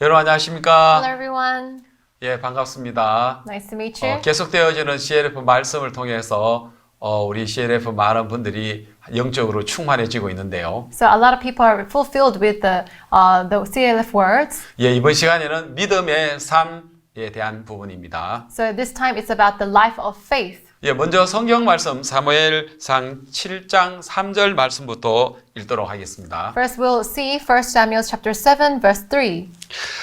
여러분 안녕하십니까? Hello everyone. 예, 반갑습니다. Nice to meet you. 계속되어지는 CLF 말씀을 통해서 우리 CLF 많은 분들이 영적으로 충만해지고 있는데요. So a lot of people are fulfilled with the CLF words. 예, 이번 시간에는 믿음의 삶에 대한 부분입니다. So this time it's about the life of faith. 예, 먼저 성경 말씀 사무엘상 7장 3절 말씀부터 읽도록 하겠습니다. First we'll see 1 Samuel chapter 7 verse 3.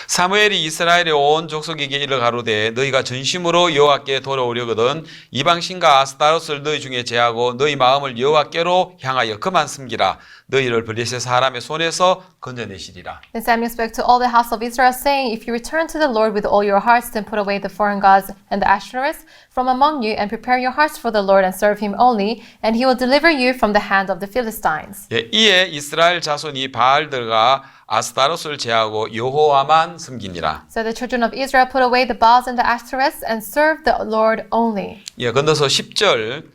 사무엘이 이스라엘의 온 족속에게 이르 가로되 너희가 전심으로 여호와께 돌아오려거든 이방 신과 아스타롯을 너희 중에 제하고 너희 마음을 여호와께로 향하여 그만 숨기라 너희를 블레셋 사람의 손에서 건져내시리라. Then Samuel spoke to all the house of Israel, saying, If you return to the Lord with all your hearts, then put away the foreign gods and the Ashtoreths from among you, and prepare your hearts for the Lord, and serve him only, and he will deliver you from the hand of the Philistines. 예, 이에 이스라엘 자손이 바알들과 아스타롯을 제하고 여호와만 섬기니라. So the children of Israel put away the Baals and the Ashtoreths and served the Lord only. 예, 건너서 10절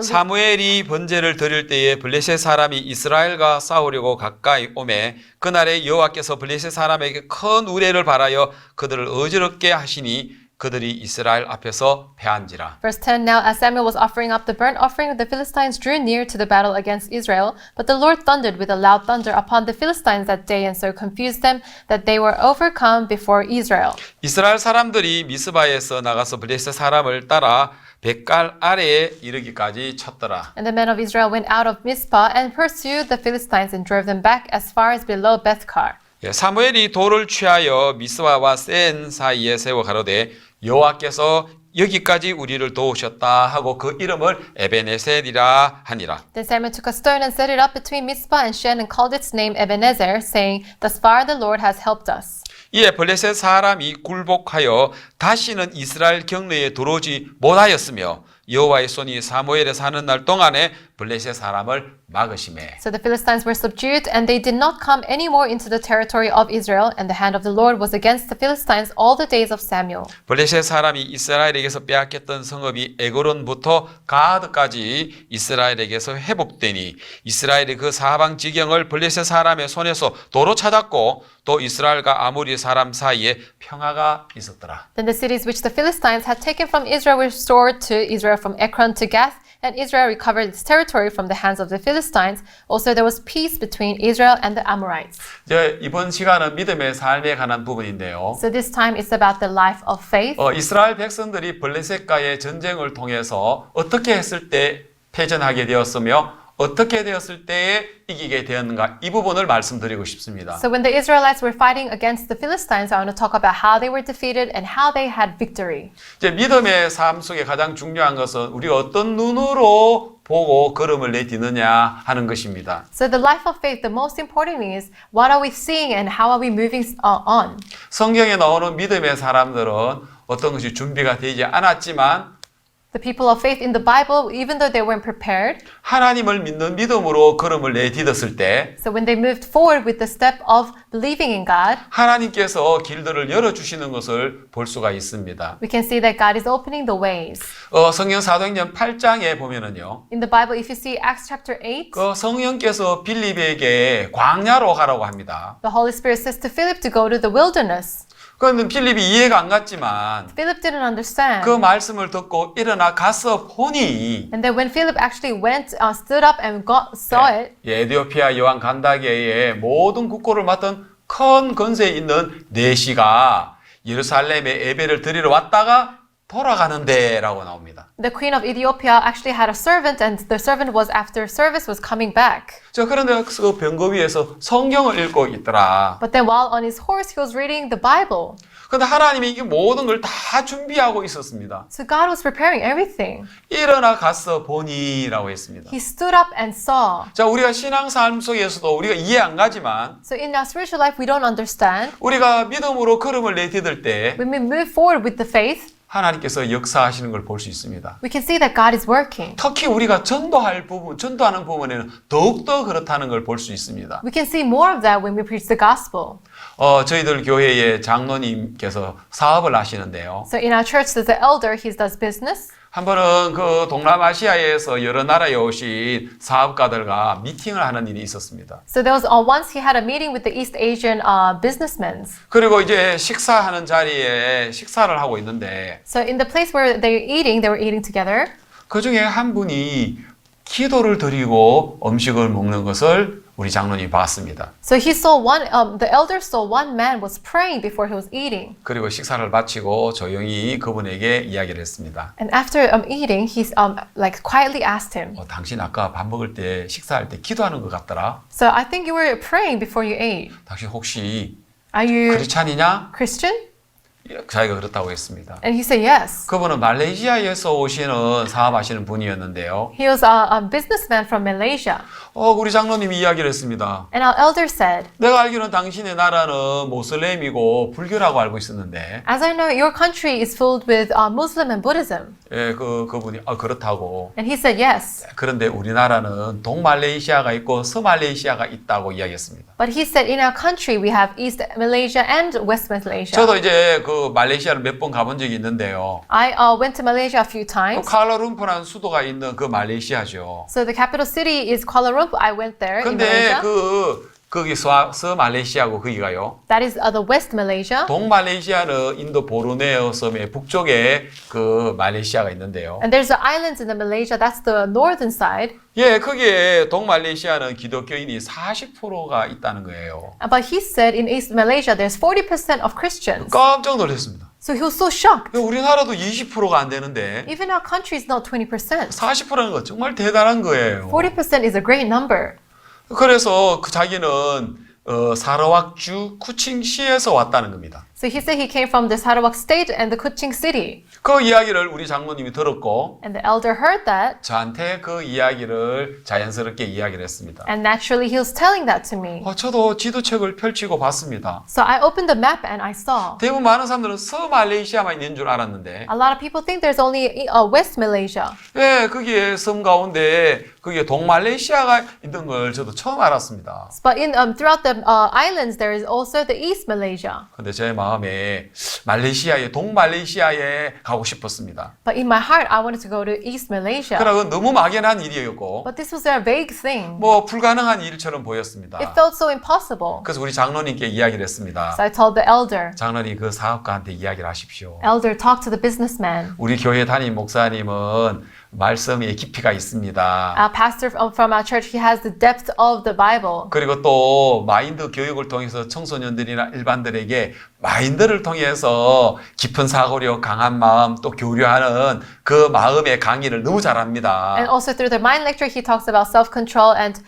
사무엘이 번제를 드릴 때에 블레셋 사람이 이스라엘과 싸우려고 가까이 오매 그날에 여호와께서 블레셋 사람에게 큰 우레를 발하여 그들을 어지럽게 하시니 그들이 이스라엘 앞에서 패한지라. Verse 10, Now as Samuel was offering up the burnt offering, the Philistines drew near to the battle against Israel. But the Lord thundered with a loud thunder upon the Philistines that day, and so confused them that they were overcome before Israel. 이스라엘 사람들이 미스바에서 나가서 블레셋 사람을 따라 백갈 아래에 이르기까지 쳤더라. And the men of Israel went out of Mizpah and pursued the Philistines and drove them back as far as below Bethkar. 예, 사무엘이 돌을 취하여 미스바와 센 사이에 세워 가로되 여호와께서 여기까지 우리를 도우셨다 하고 그 이름을 에베네셀이라 하니라. Then Samuel took a stone and set it up between Mizpah and Shen and called its name Ebenezer, saying, Thus far the Lord has helped us. 이에 블레셋 사람이 굴복하여 다시는 이스라엘 경내에 들어오지 못하였으며 여호와의 손이 사무엘에 사는 날 동안에 블레셋 사람을 막으시매. So the Philistines were subdued, and they did not come any more into the territory of Israel, and the hand of the Lord was against the Philistines all the days of Samuel. 블레셋 사람이 이스라엘에게서 빼앗겼던 성읍이 에고론부터 가드까지 이스라엘에게서 회복되니 이스라엘이 그 사방 지경을 블레셋 사람의 손에서 도로 찾았고 또 이스라엘과 아모리 사람 사이에 평화가 있었더라. Then the cities which the Philistines had taken from Israel were restored to Israel from Ekron to Gath, and Israel recovered its territory from the hands of the Philistines. Also there was peace between Israel and the Amorites. 이번 시간은 믿음의 삶에 관한 부분인데요. So this time it's about the life of faith. 이스라엘 백성들이 블레셋과의 전쟁을 통해서 어떻게 했을 때 패전하게 되었으며 어떻게 되었을 때에 이기게 되었는가 이 부분을 말씀드리고 싶습니다. So when the Israelites were fighting against the Philistines, I want to talk about how they were defeated and how they had victory. 이제 믿음의 삶 속에 가장 중요한 것은 우리가 어떤 눈으로 보고 걸음을 내딛느냐 하는 것입니다. So the life of faith, the most important thing is what are we seeing and how are we moving on? 성경에 나오는 믿음의 사람들은 어떤 것이 준비가 되지 않았지만 The people of faith in the Bible, even though they weren't prepared, 하나님을 믿는 믿음으로 걸음을 내딛었을 때 so when they moved forward with the step of believing in God, 하나님께서 길들을 열어주시는 것을 볼 수가 있습니다. we can see that God is opening the ways. 성경 사도행전 8장에 보면은요. In the Bible, if you see Acts chapter 8, 성령께서 빌립에게 광야로 가라고 합니다. the Holy Spirit says to Philip to go to the wilderness. 그런데 필립이 이해가 안 갔지만 Philip didn't understand. 그 말씀을 듣고 일어나 가서 보니 And then when Philip actually went, stood up and saw it, 에디오피아 여왕 간다게의 모든 국고를 맡은 큰 권세에 있는 내시가 예루살렘에 예배를 드리러 왔다가 돌아가는데 라고 나옵니다. the queen of Ethiopia actually had a servant, and the servant was after service was coming back. 그런데 그 병거 위에서 성경을 읽고 있더라. But then while on his horse, he was reading the Bible. 그런데 하나님이 이 모든 걸 다 준비하고 있었습니다. So God was preparing everything. 일어나 가서 보니라고 했습니다. He stood up and saw. 자, 우리가 신앙 삶 속에서도 우리가 이해 안 가지만 So in our spiritual life, we don't understand. 우리가 믿음으로 걸음을 내딛을 때 When we move forward with the faith, 하나님께서 역사하시는 걸 볼 수 있습니다. we can see that God is working. 특히 우리가 전도하는 부분에는 더욱더 그렇다는 걸 볼 수 있습니다. We can see more of that when we preach the gospel. 저희들 교회의 장로님께서 사업을 하시는데요. So in our church, there's an elder, he does business. 한 번은 그 동남아시아에서 여러 나라에 오신 사업가들과 미팅을 하는 일이 있었습니다. So there was once he had a meeting with the East Asian businessmen. 그리고 이제 식사하는 자리에 식사를 하고 있는데 So in the place where they were eating together. 그 중에 한 분이 기도를 드리고 음식을 먹는 것을 우리 장로님이 봤습니다. So he saw the elder saw one man was praying before he was eating. 그리고 식사를 마치고 조용히 그분에게 이야기를 했습니다. And after eating, he like quietly asked him. 당신 아까 밥 먹을 때 식사할 때 기도하는 것 같더라. So I think you were praying before you ate. 당신 혹시 Are you 크리스찬이냐? Christian? 자기가 그렇다고 했습니다. And he said yes. 그분은 말레이시아에서 오시는 사업하시는 분이었는데요. He was a businessman from Malaysia. 우리 장로님이 이야기를 했습니다. And our elder said, 내가 알기로는 당신의 나라는 모슬렘이고 불교라고 알고 있었는데, as I know, your country is filled with Muslim and Buddhism. 그분이 그렇다고. And he said yes. 그런데 우리나라는 동말레이시아가 있고 서말레이시아가 있다고 이야기했습니다. But he said in our country we have East Malaysia and West Malaysia. 저도 이제 그 말레이시아를 몇 번 가본 적이 있는데요. I went to Malaysia a few times. 쿠알라룸푸라는 수도가 있는 그 말레이시아죠. So the capital city is Kuala Lumpur. I went there in 근데 Malaysia. 거기 서말레이시아고 거기가요. That is the West Malaysia. 동말레이시아는 인도 보르네오 섬의 북쪽에 그 말레이시아가 있는데요. And there's the islands in the Malaysia. That's the northern side. 거기에 동말레이시아는 기독교인이 40%가 있다는 거예요. But he said in East Malaysia there's 40% of Christians. 깜짝 놀랐습니다. So he was so shocked. 우리나라도 20%가 안 되는데 Even our country is not 20%. 40%라는 건 정말 대단한 거예요. 40% is a great number. 그래서 자기는 사라왁주 쿠칭시에서 왔다는 겁니다. So he said he came from the Sarawak state and the Kuching city. 그 이야기를 우리 장로님이 들었고 And the elder heard that. 저한테 그 이야기를 자연스럽게 이야기를 했습니다. And naturally he was telling that to me. 저도 지도책을 펼치고 봤습니다. So I opened the map and I saw. 대부분 많은 사람들은 서말레이시아만 있는 줄 알았는데 A lot of people think there's only West Malaysia. 거기에 섬 가운데 그게 동말레이시아가 있는 걸 저도 처음 알았습니다. But throughout the islands there is also the East Malaysia. 근데 제 마음에 동말레이시아에 가고 싶었습니다. But in my heart I wanted to go to East Malaysia. 그러나 너무 막연한 일이었고 But this was a vague thing. 불가능한 일처럼 보였습니다. It felt so impossible. 그래서 우리 장로님께 이야기를 했습니다. So I told the elder. 장로님 그 사업가한테 이야기를 하십시오. Elder, talk to the businessman. 우리 교회 담임 목사님은 말씀에 깊이가 있습니다. Our pastor from our church, he has the depth of the Bible. 그리고 또 마인드 교육을 통해서 청소년들이나 일반들에게 마인드를 통해서 깊은 사고력, 강한 마음, 또 교류하는 그 마음의 강의를 너무 잘합니다. And also through the mind lecture, he talks about self-control and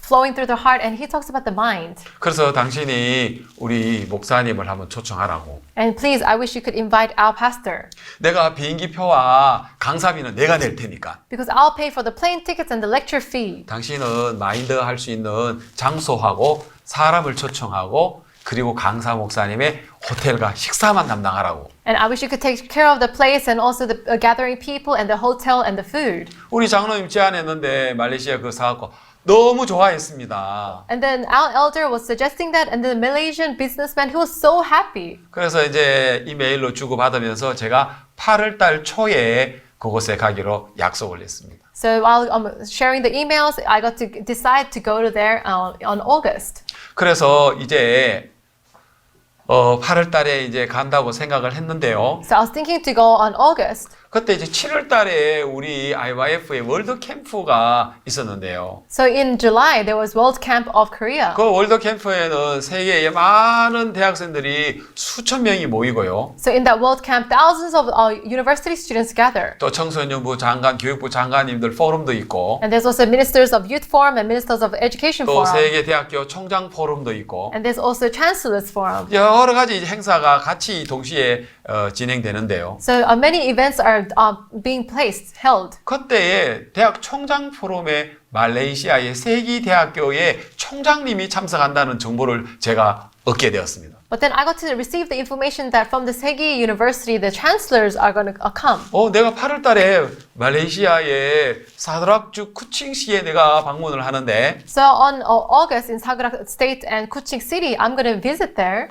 flowing through the heart, and he talks about the mind. 그래서 당신이 우리 목사님을 한번 초청하라고. And please, I wish you could invite our pastor. 내가 비행기표와 강사비는 내가 낼 테니까. Because I'll pay for the plane tickets and the lecture fee. 당신은 마인드 할 수 있는 장소하고 사람을 초청하고 그리고 강사 목사님의 호텔과 식사만 담당하라고. And I wish you could take care of the place and also the gathering people and the hotel and the food. 우리 장로님 제안했는데 말레이시아 그 사업가 너무 좋아했습니다. And then our elder was suggesting that, and the Malaysian businessman, he was so happy. 그래서 이제 이메일로 주고받으면서 제가 8월 달 초에 그곳에 가기로 약속을 했습니다. So while sharing the emails, I got to decide to go to there on August. 그래서 이제 8월 달에 이제 간다고 생각을 했는데요. So I was thinking to go on August. 그때 이제 7월 달에 우리 IYF의 월드 캠프가 있었는데요. So in July, there was World Camp of Korea. 그 월드 캠프에는 세계의 많은 대학생들이 수천 명이 모이고요. So in that World Camp, thousands of university students gather. 또 청소년부 장관, 교육부 장관님들 포럼도 있고 And there's also ministers of youth forum and ministers of education 또 forum. 세계 대학교 총장 포럼도 있고 And there's also chancellors forum. 여러 가지 행사가 같이 동시에 진행되는데요. So many events are being held. 그때에 대학 총장 포럼에 말레이시아의 세기 대학교의 총장님이 참석한다는 정보를 제가 얻게 되었습니다. But then I got to receive the information that from the Segi University, the chancellors are going to come. 내가 8월 달에 말레이시아의 사드락주 쿠칭시에 내가 방문을 하는데 So on August in Sagrak State and Kuching City, I'm going to visit there.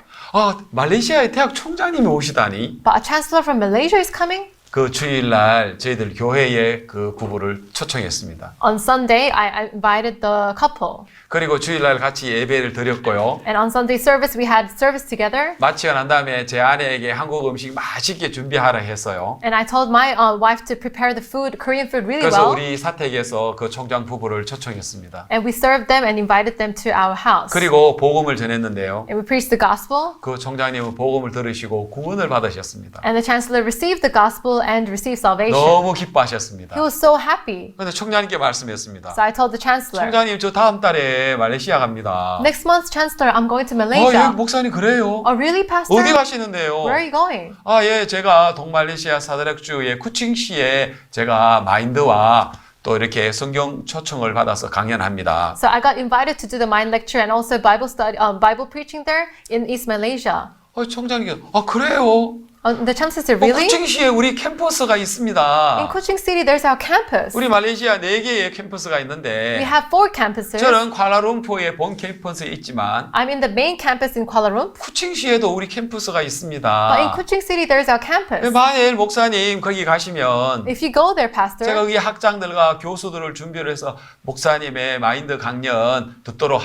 말레이시아의 대학 총장님이 오시다니 But a chancellor from Malaysia is coming? 그 주일날 저희들 교회에 그 부부를 초청했습니다. On Sunday, I invited the couple. 그리고 주일날 같이 예배를 드렸고요. And on Sunday service, we had service together. 마치고 난 다음에 제 아내에게 한국 음식 맛있게 준비하라 했어요. And I told my wife to prepare the food, Korean food really 그래서 well. 우리 사택에서 그 총장 부부를 초청했습니다. And we served them and invited them to our house. 그리고 복음을 전했는데요. And we preached the gospel. 그 총장님은 복음을 들으시고 구원을 받으셨습니다. And the chancellor received the gospel and received salvation. 너무 기뻐하셨습니다. He was so happy. 그런데 총장님께 말씀했습니다. So I told the chancellor, 총장님 저 다음 달에 말레이시아 갑니다. next month, chancellor, I'm going to 예, Malaysia. 목사님 그래요? Oh, really, pastor? 어디 가시는데요? Where are you going? 아, 예, 제가 동말레이시아 사드락주의 쿠칭시에 제가 마인드와 또 이렇게 성경 초청을 받아서 강연합니다. So I got invited to do the mind lecture and also Bible study, Bible preaching there in East Malaysia. 총장님, 아, 그래요? The chancellor said, really? 쿠칭시에 우리 캠퍼스가 In 있습니다. Kuching City, there's our campus. 우리 말레이시아 4개의 캠퍼스가 We 있는데 have 4 campuses. 저는 쿠알라룸푸르의 본 캠퍼스에 있지만 I'm in the main campus in Kuala Lumpur. 쿠칭시에도 우리 캠퍼스가 But in 있습니다. Kuching City, there's our campus. 만일 목사님 거기 가시면 If you go there, 제가 pastor, 거기 학장들과 교수들을 준비를 해서 목사님의 마인드 강연 듣도록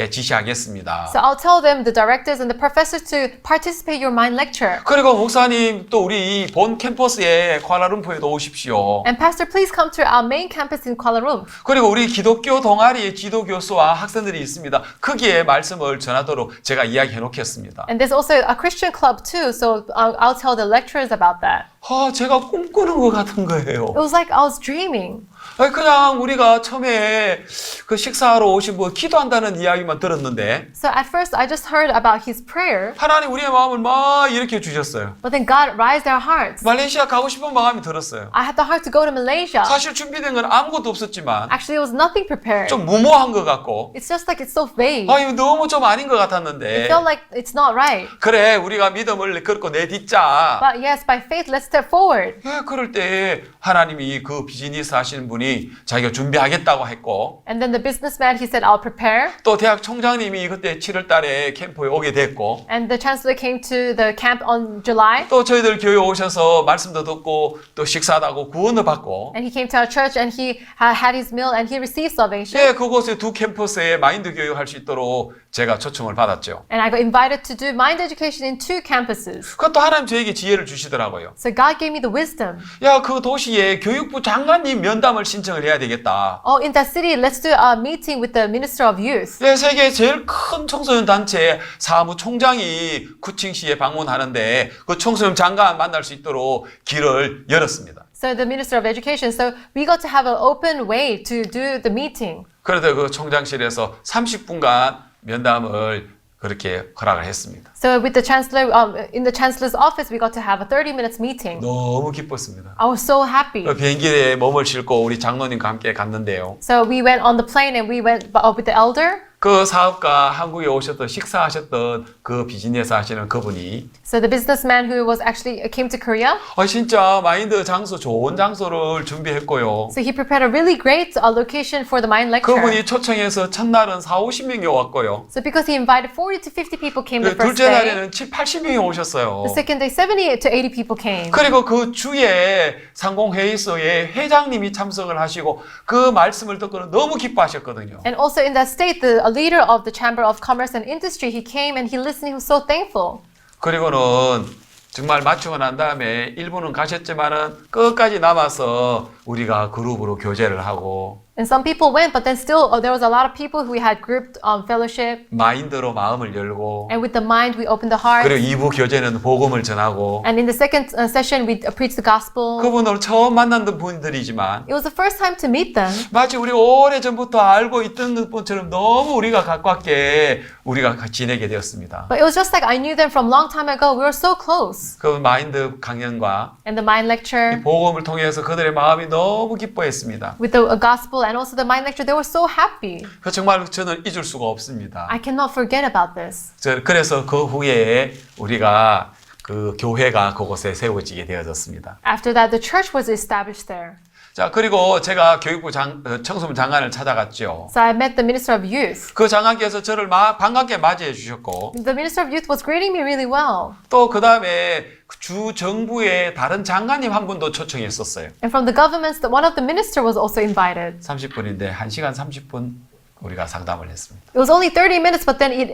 지시하겠습니다. so I'll tell them, the directors and the professors, to participate in your mind lecture. 그리고 목사님 또 우리 본 캠퍼스에 쿠알라룸푸르에도 오십시오. And pastor, please come to our main campus in Kuala Lumpur. 그리고 우리 기독교 동아리의 지도 교수와 학생들이 있습니다. 거기에 말씀을 전하도록 제가 이야기해 놓겠습니다. And there's also a Christian club too, so I'll tell the lecturers about that. 제가 꿈꾸는 것 같은 거예요. It was like I was dreaming. 그냥 우리가 처음에 그 식사하러 오신 분 기도한다는 이야기만 들었는데 So at first, I just heard about his prayer, 하나님 우리의 마음을 막 일으켜 주셨어요. but then God raised our hearts. 말레이시아 가고 싶은 마음이 들었어요. I had the heart to go to Malaysia. 사실 준비된 건 아무것도 없었지만 Actually, it was nothing prepared. 좀 무모한 것 같고 It's just like it's so vague. 이거 너무 좀 아닌 것 It 같았는데 felt like it's not right. 그래 우리가 믿음을 걸고 내딛자. But yes, by faith, let's step forward. 그럴 때 하나님이 그 비즈니스 하시는 분이 자기가 준비하겠다고 했고 And then the businessman, he said, I'll prepare. 또 대학 총장님이 그때 7월 달에 캠프에 오게 됐고 And the chancellor came to the camp on July. 또 저희들 교회 오셔서 말씀도 듣고 또 식사도 하고 구원도 받고 And he came to our church and he had his meal and he received salvation. 그곳에 두 캠퍼스에 마인드 교육할 수 있도록 제가 초청을 받았죠. And I got invited to do mind education in 2 campuses. 그것도 하나님 저에게 지혜를 주시더라고요. So God gave me the wisdom. 그 도시에 교육부 장관님 면담을 신청을 해야 되겠다. Oh, in that city, let's do a meeting with the Minister of Youth. 세계 제일 큰 청소년 단체 사무총장이 쿠칭시에 방문하는데 그 청소년 장관 만날 수 있도록 길을 열었습니다. So the Minister of Education. So we got to have an open way to do the meeting. 그래서 그 총장실에서 30분간 면담을 그렇게 허락을 했습니다. So with the chancellor, in the chancellor's office, we got to have a 30 minutes meeting. 너무 기뻤습니다. I was so happy. 비행기에 몸을 싣고 우리 장로님과 함께 갔는데요. So we went on the plane and we went with the elder. 그 사업가 한국에 오셨던 식사하셨던 그 비즈니스 하시는 그분이 So the businessman who was actually came to Korea. 진짜 마인드 장소 좋은 장소를 준비했고요. So he prepared a really great location for the mind lecture. 그분이 초청해서 첫날은 40-50명이 왔고요. So because he invited 40 to 50 people came the first 둘째 day. 날에는 70-80명이 오셨어요. The second day, 70 to 80 people came. 그리고 그 주에 상공회의소에 회장님이 참석을 하시고 그 말씀을 듣고는 너무 기뻐하셨거든요. And also in that state, the leader of the Chamber of Commerce and Industry, he came and he listened. He was so thankful. 그리고는 정말 마치고 난 다음에 일부는 가셨지만은 끝까지 남아서 우리가 그룹으로 교제를 하고 And some people went, but then still there was a lot of people who we had grouped fellowship. 마인드로 마음을 열고 And with the mind, we opened the heart. 그리고 2부 교제는 복음을 전하고 And in the second session, we preached the gospel. 그분을 처음 만났던 분들이지만 It was the first time to meet them. 마치 우리가 오래전부터 알고 있던 것처럼 너무 우리가 가깝게 우리가 지내게 되었습니다. But it was just like I knew them from long time ago. We were so close. 그 마인드 강연과 And the mind lecture, 복음을 통해서 그들의 마음이 너무 기뻐했습니다. with the gospel and also the mind lecture, they were so happy. 정말 저는 잊을 수가 없습니다. I cannot forget about this. 그래서 그 후에 우리가 그 교회가 그곳에 세워지게 되어졌습니다. After that, the church was established there. 자, 그리고 제가 교육부 청소부 장관을 찾아갔죠. So I met the Minister of Youth. 그 장관께서 저를 반갑게 맞이해 주셨고, The Minister of Youth was greeting me really well. 또 그 다음에 주 정부의 다른 장관님 한 분도 초청했었어요. And from the governments, one of the minister was also invited. 30분인데 1시간 30분 우리가 상담을 했습니다. It was only 30 minutes, but then it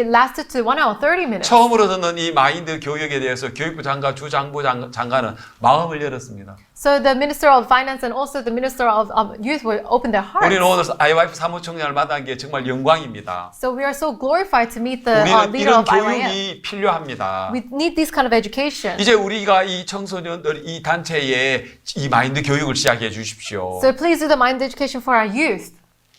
lasted to 1 hour 30 minutes. 처음으로 듣는 이 마인드 교육에 대해서 교육부 장관, 주장부 장관은 마음을 열었습니다. So the Minister of Finance and also the Minister of Youth will open their hearts. 우리는 오늘 IYF 사무총장을 만난 게 정말 영광입니다. So we are so glorified to meet the 우리는 leader 이런 of IYF. 교육이 필요합니다. We need this kind of education. 이제 우리가 이 청소년들 이 단체에 이 마인드 교육을 시작해 주십시오. So please do the mind education for our youth.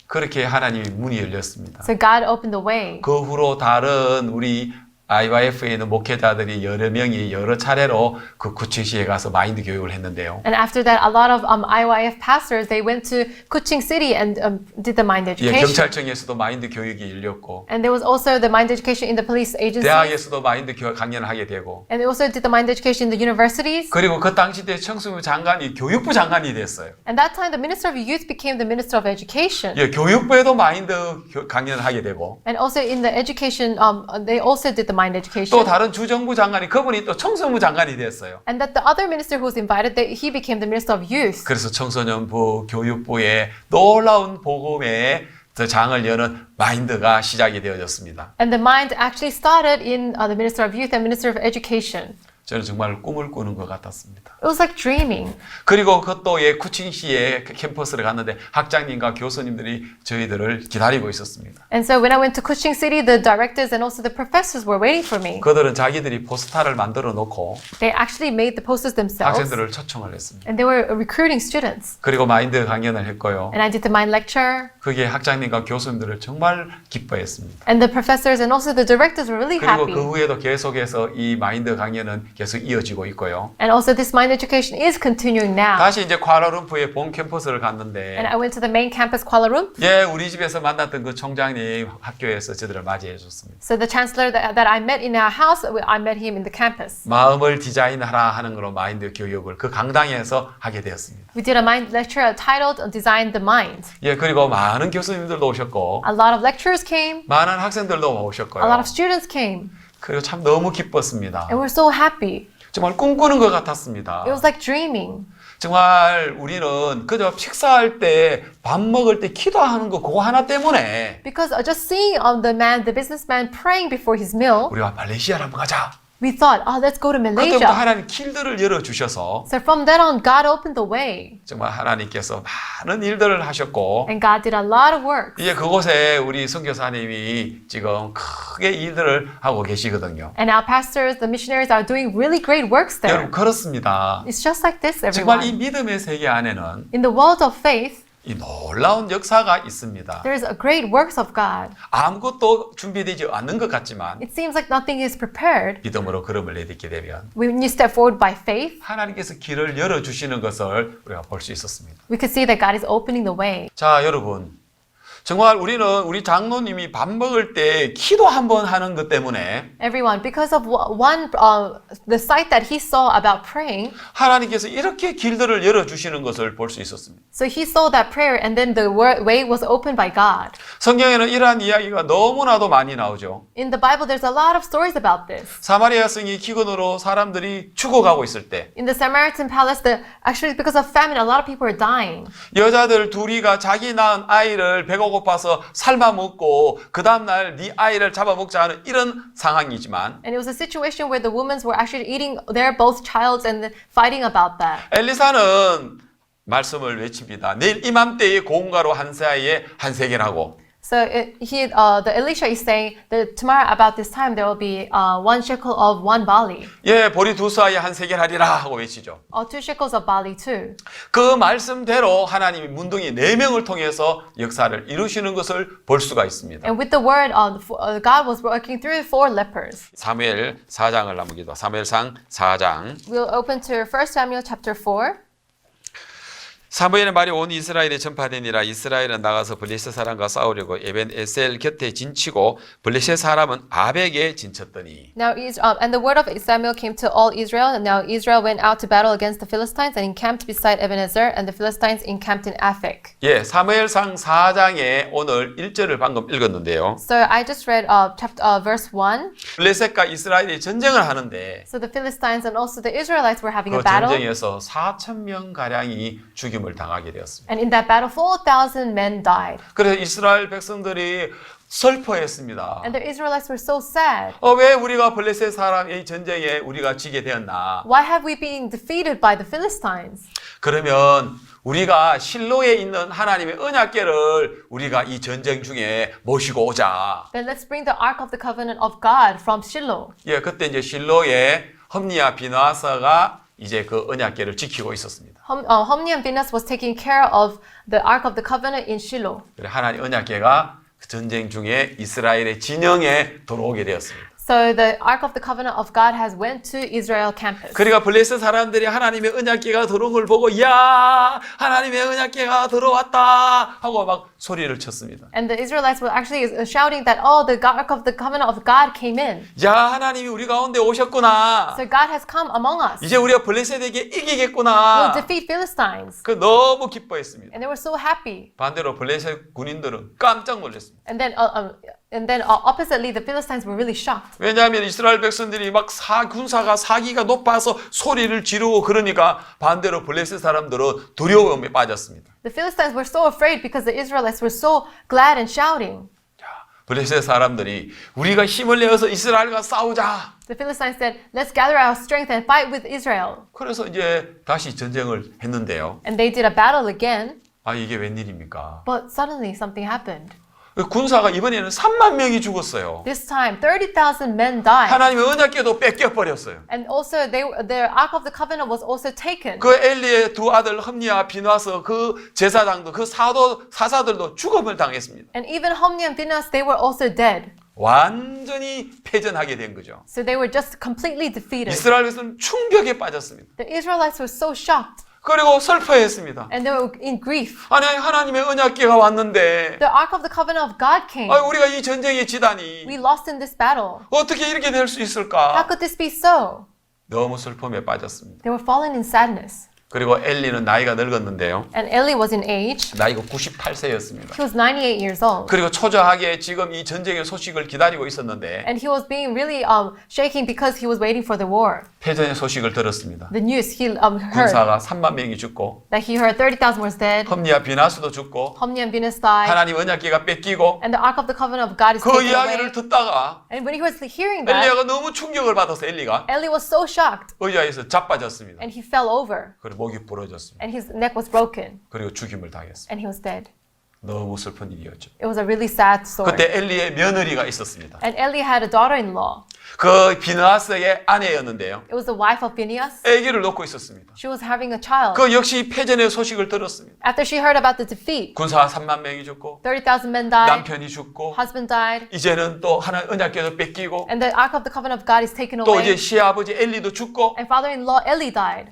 그렇게 하나님이 문이 열렸습니다. So God opened the way. 그 후로 다른 우리 IYF에 있는 목회자들이 여러 명이 여러 차례로 그 구치시에 가서 마인드 교육을 했는데요. And after that, a lot of IYF pastors, they went to Kuching City and did the mind 예, education. 경찰청에서도 마인드 교육이 열렸고, And there was also the mind education in the police agency. 대학에서도 마인드 교육 강연을 하게 되고, And they also did the mind education in the universities. 그리고 그 당시 때 청소부 장관이 교육부 장관이 됐어요. And that time, the Minister of Youth became the Minister of Education. 예, 교육부에도 마인드 강연을 하게 되고, And also in the education, they also did the mind education. 또 다른 주정부 장관이 그분이 또 청소부 장관이 됐어요. And that the other minister who was invited, he became the Minister of Youth. 그래서 청소년부, 교육부에 놀라운 복음의 장을 여는 마인드가 시작이 되어졌습니다. And the mind actually started in the Minister of Youth and Minister of Education. 저는 정말 꿈을 꾸는 것 같았습니다. It was like dreaming. 그리고 그또의 쿠칭시의 캠퍼스를 갔는데 학장님과 교수님들이 저희들을 기다리고 있었습니다. And so when I went to Kuching City, the directors and also the professors were waiting for me. 그들은 자기들이 포스터를 만들어 놓고 They actually made the posters themselves. 학생들을 초청을 했습니다. And they were recruiting students. 그리고 마인드 강연을 했고요. And I did the mind lecture. 그게 학장님과 교수님들을 정말 기뻐했습니다. And the professors and also the directors were really 그리고 happy. 그 후에도 계속해서 이 마인드 강연은 계속 이어지고 있고요. And also this mind education is continuing now. 다시 이제 쿠알라룸푸르의 본 캠퍼스를 갔는데 And I went to the main campus, Kuala Lumpur. 예, 우리 집에서 만났던 그 총장님 학교에서 저들을 맞이해 줬습니다. So the chancellor that I met in our house, I met him in the campus. 마음을 디자인하라 하는 거로 마인드 교육을 그 강당에서 하게 되었습니다. We did a mind lecture titled Design the Mind. 예, 그리고 많은 교수님들도 오셨고 A lot of lecturers came. 많은 학생들도 A lot 오셨고요. of students came. 그리고 참 너무 기뻤습니다. And we're so happy. 정말 꿈꾸는 것 같았습니다. It was like dreaming. 정말 우리는 그저 식사할 때 밥 먹을 때 기도하는 거 그거 하나 때문에 Because just seeing the businessman praying before his meal, 우리가 말레이시아를 한번 가자. we thought, oh, let's go to 그때부터 Malaysia. 하나님 길들을 열어주셔서 So from then on, God opened the way. 정말 하나님께서 많은 일들을 하셨고 And God did a lot of work. 이제 그곳에 우리 선교사님이 지금 크게 일들을 하고 계시거든요. And our pastors, the missionaries are doing really great works there. 여러분 그렇습니다. It's just like this, 정말 이 everyone. 믿음의 세계 안에는 In the world of faith, 이 놀라운 역사가 있습니다. there is a great works of God. 아무것도 준비되지 않는 것 같지만 It seems like nothing is prepared. 믿음으로 걸음을 내딛게 되면 When you step forward by faith, 하나님께서 길을 열어주시는 것을 우리가 볼 수 있었습니다. we could see that God is opening the way. 자, 여러분. 정말 우리는 우리 장로님이 밥 먹을 때 기도 한번 하는 것 때문에 Everyone, because of the sight that he saw about praying, 하나님께서 이렇게 길들을 열어주시는 것을 볼 수 있었습니다. so he saw that prayer and then the way was opened by God. 성경에는 이러한 이야기가 너무나도 많이 나오죠. In the Bible, there's a lot of stories about this. 사마리아 성이 기근으로 사람들이 죽어가고 있을 때 In the Samaritan palace, actually because of famine, a lot of people are dying. 여자들 둘이가 자기 낳은 아이를 배가 고파서 삶아 먹고 그 다음날 네 아이를 잡아먹자 하는 이런 상황이지만 And it was a situation where the women were actually eating their both childs and fighting about that. 엘리사는 말씀을 외칩니다. 내일 이맘때에 고운가루 한 세아에 한 세겔하고 So the Elisha is saying that tomorrow about this time there will be 1 shekel of 1 barley, 예, 보리 두 사이에 한 세겔하리라 하고 외치죠. 2 shekels of barley too. 그 말씀대로 하나님이 문둥이 4명을 통해서 역사를 이루시는 것을 볼 수가 있습니다. And with the word, God was working through 4 lepers. 사무엘 4장을 한번 기도. 사무엘상 4장. We'll open to 1 Samuel chapter 4. 사무엘의 말이 온 이스라엘에 전파되니라. 이스라엘은 나가서 블레셋 사람과 싸우려고 에벤 에셀 곁에 진치고 블레셋 사람은 아벡에 진쳤더니. And the word of Samuel came to all Israel, and now Israel went out to battle against the Philistines and encamped beside Ebenezer, and the Philistines encamped in Aphek. 예, 사무엘상 4장에 오늘 1절을 방금 읽었는데요. So I just read verse 1. 블레셋과 이스라엘이 전쟁을 하는데 So the Philistines and also the Israelites were having 그 a battle. 전쟁에서 4,000명 가량이 죽임을 당하게 되었습니다. And in that battle, 4,000 men died. 그래서 이스라엘 백성들이 슬퍼했습니다. And the Israelites were so sad. 왜 우리가 블레셋 사람의 전쟁에 우리가 지게 되었나? Why have we been defeated by the Philistines? 그러면 우리가 실로에 있는 하나님의 언약궤를 우리가 이 전쟁 중에 모시고 오자. Then let's bring the Ark of the Covenant of God from Shiloh. 예, 그때 이제 실로에 험니와 비나사가 이제 그 언약궤를 지키고 있었습니다. Homni and Phinehas was taking care of the Ark of the Covenant in Shiloh. 그래 하나님 언약궤가 그 전쟁 중에 이스라엘의 진영에 들어오게 되었습니다. So the Ark of the Covenant of God has went to Israel campus. 그러니까 블레셋 사람들이 하나님의 언약궤가 들어온 걸 보고 야 하나님의 언약궤가 들어왔다 하고 막 소리를 쳤습니다. And the Israelites were actually shouting that, oh, the Ark of the Covenant of God came in. 야 하나님이 우리 가운데 오셨구나. So God has come among us. 이제 우리가 블레셋에게 We'll 이기겠구나. defeat Philistines. 그 너무 기뻐했습니다. And they were so happy. 반대로 블레셋 군인들은 깜짝 놀랐습니다. And then oppositely, the Philistines were really shocked. 왜냐하면 이스라엘 백성들이 막 군사가 사기가 높아서 소리를 지르고 그러니까 반대로 블레셋 사람들은 두려움에 빠졌습니다. The Philistines were so afraid because the Israelites were so glad and shouting. 블레셋 사람들이 우리가 힘을 내어서 이스라엘과 싸우자. The Philistines said, let's gather our strength and fight with Israel. 그래서 이제 다시 전쟁을 했는데요. And they did a battle again, 이게 웬일입니까? but suddenly something happened. 군사가 이번에는 3만 명이 죽었어요. This time, 30,000 men died. 하나님의 언약궤도 뺏겨버렸어요. And also, their Ark of the Covenant was also taken. 그 엘리의 두 아들 험니와 비나서 그 제사장도 그 사사들도 죽음을 당했습니다. And even Homni and Phinehas, they were also dead. 완전히 패전하게 된 거죠. So they were just completely defeated. 이스라엘에서는 충격에 빠졌습니다. The Israelites were so shocked. 그리고 슬퍼했습니다. And they were in grief. 아니 하나님의 언약궤가 왔는데 The Ark of the Covenant of God came. 우리가 이 전쟁에 지다니 We lost in this battle. 어떻게 이렇게 될 수 How 있을까? could this be so? 너무 슬픔에 빠졌습니다. They were fallen in sadness. 그리고 엘리는 나이가 늙었는데요. And Eli was in age. 나이가 98세였습니다. He was 98 years old. 그리고 초조하게 지금 이 전쟁의 소식을 기다리고 있었는데 And he was being really shaking because he was waiting for the war. 패전의 소식을 들었습니다. The news he heard 군사가 3만 명이 죽고 that he heard 30,000 was dead. 험니와 비나스도 죽고 Homni and Phinehas died. 하나님 언약궤가 뺏기고 And the Ark of the Covenant of God is 그 taken 이야기를 away. 듣다가 And when he was hearing that, 엘리야가 너무 충격을 받아서 엘리가 Eli was so shocked 의자에서 자빠졌습니다. and he fell over 그리고 목이 부러졌습니다. and his neck was broken 그리고 죽임을 당했습니다. and he was dead. 너무 슬픈 일이었죠. It was a really sad story. 그때 엘리의 며느리가 있었습니다. And Eli had a daughter-in-law. 그 비느하스의 아내였는데요. It was the wife of Phinehas. 아기를 놓고 있었습니다. She was having a child. 그 역시 패전의 소식을 들었습니다. After she heard about the defeat, 군사 3만 명이 죽고 30,000 men died, 남편이 죽고 husband died, 이제는 또 하나 언약궤도 뺏기고 and the Ark of the Covenant of God is taken 또 이제 away. 시아버지 엘리도 죽고 And father-in-law Eli died.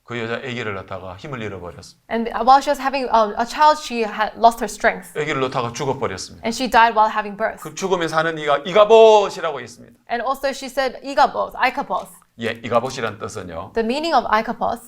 그 여자 아기를 낳다가 힘을 잃어버렸습니다. And while she was having a child, she had lost her strength. 아기를 낳다가 죽어버렸습니다. And she died while having birth. 그 죽음에 사는 이가 이가봇이라고 있습니다. And also she said, Ikabos. 예, 이가봇이란 뜻은요. The meaning of Ikabos,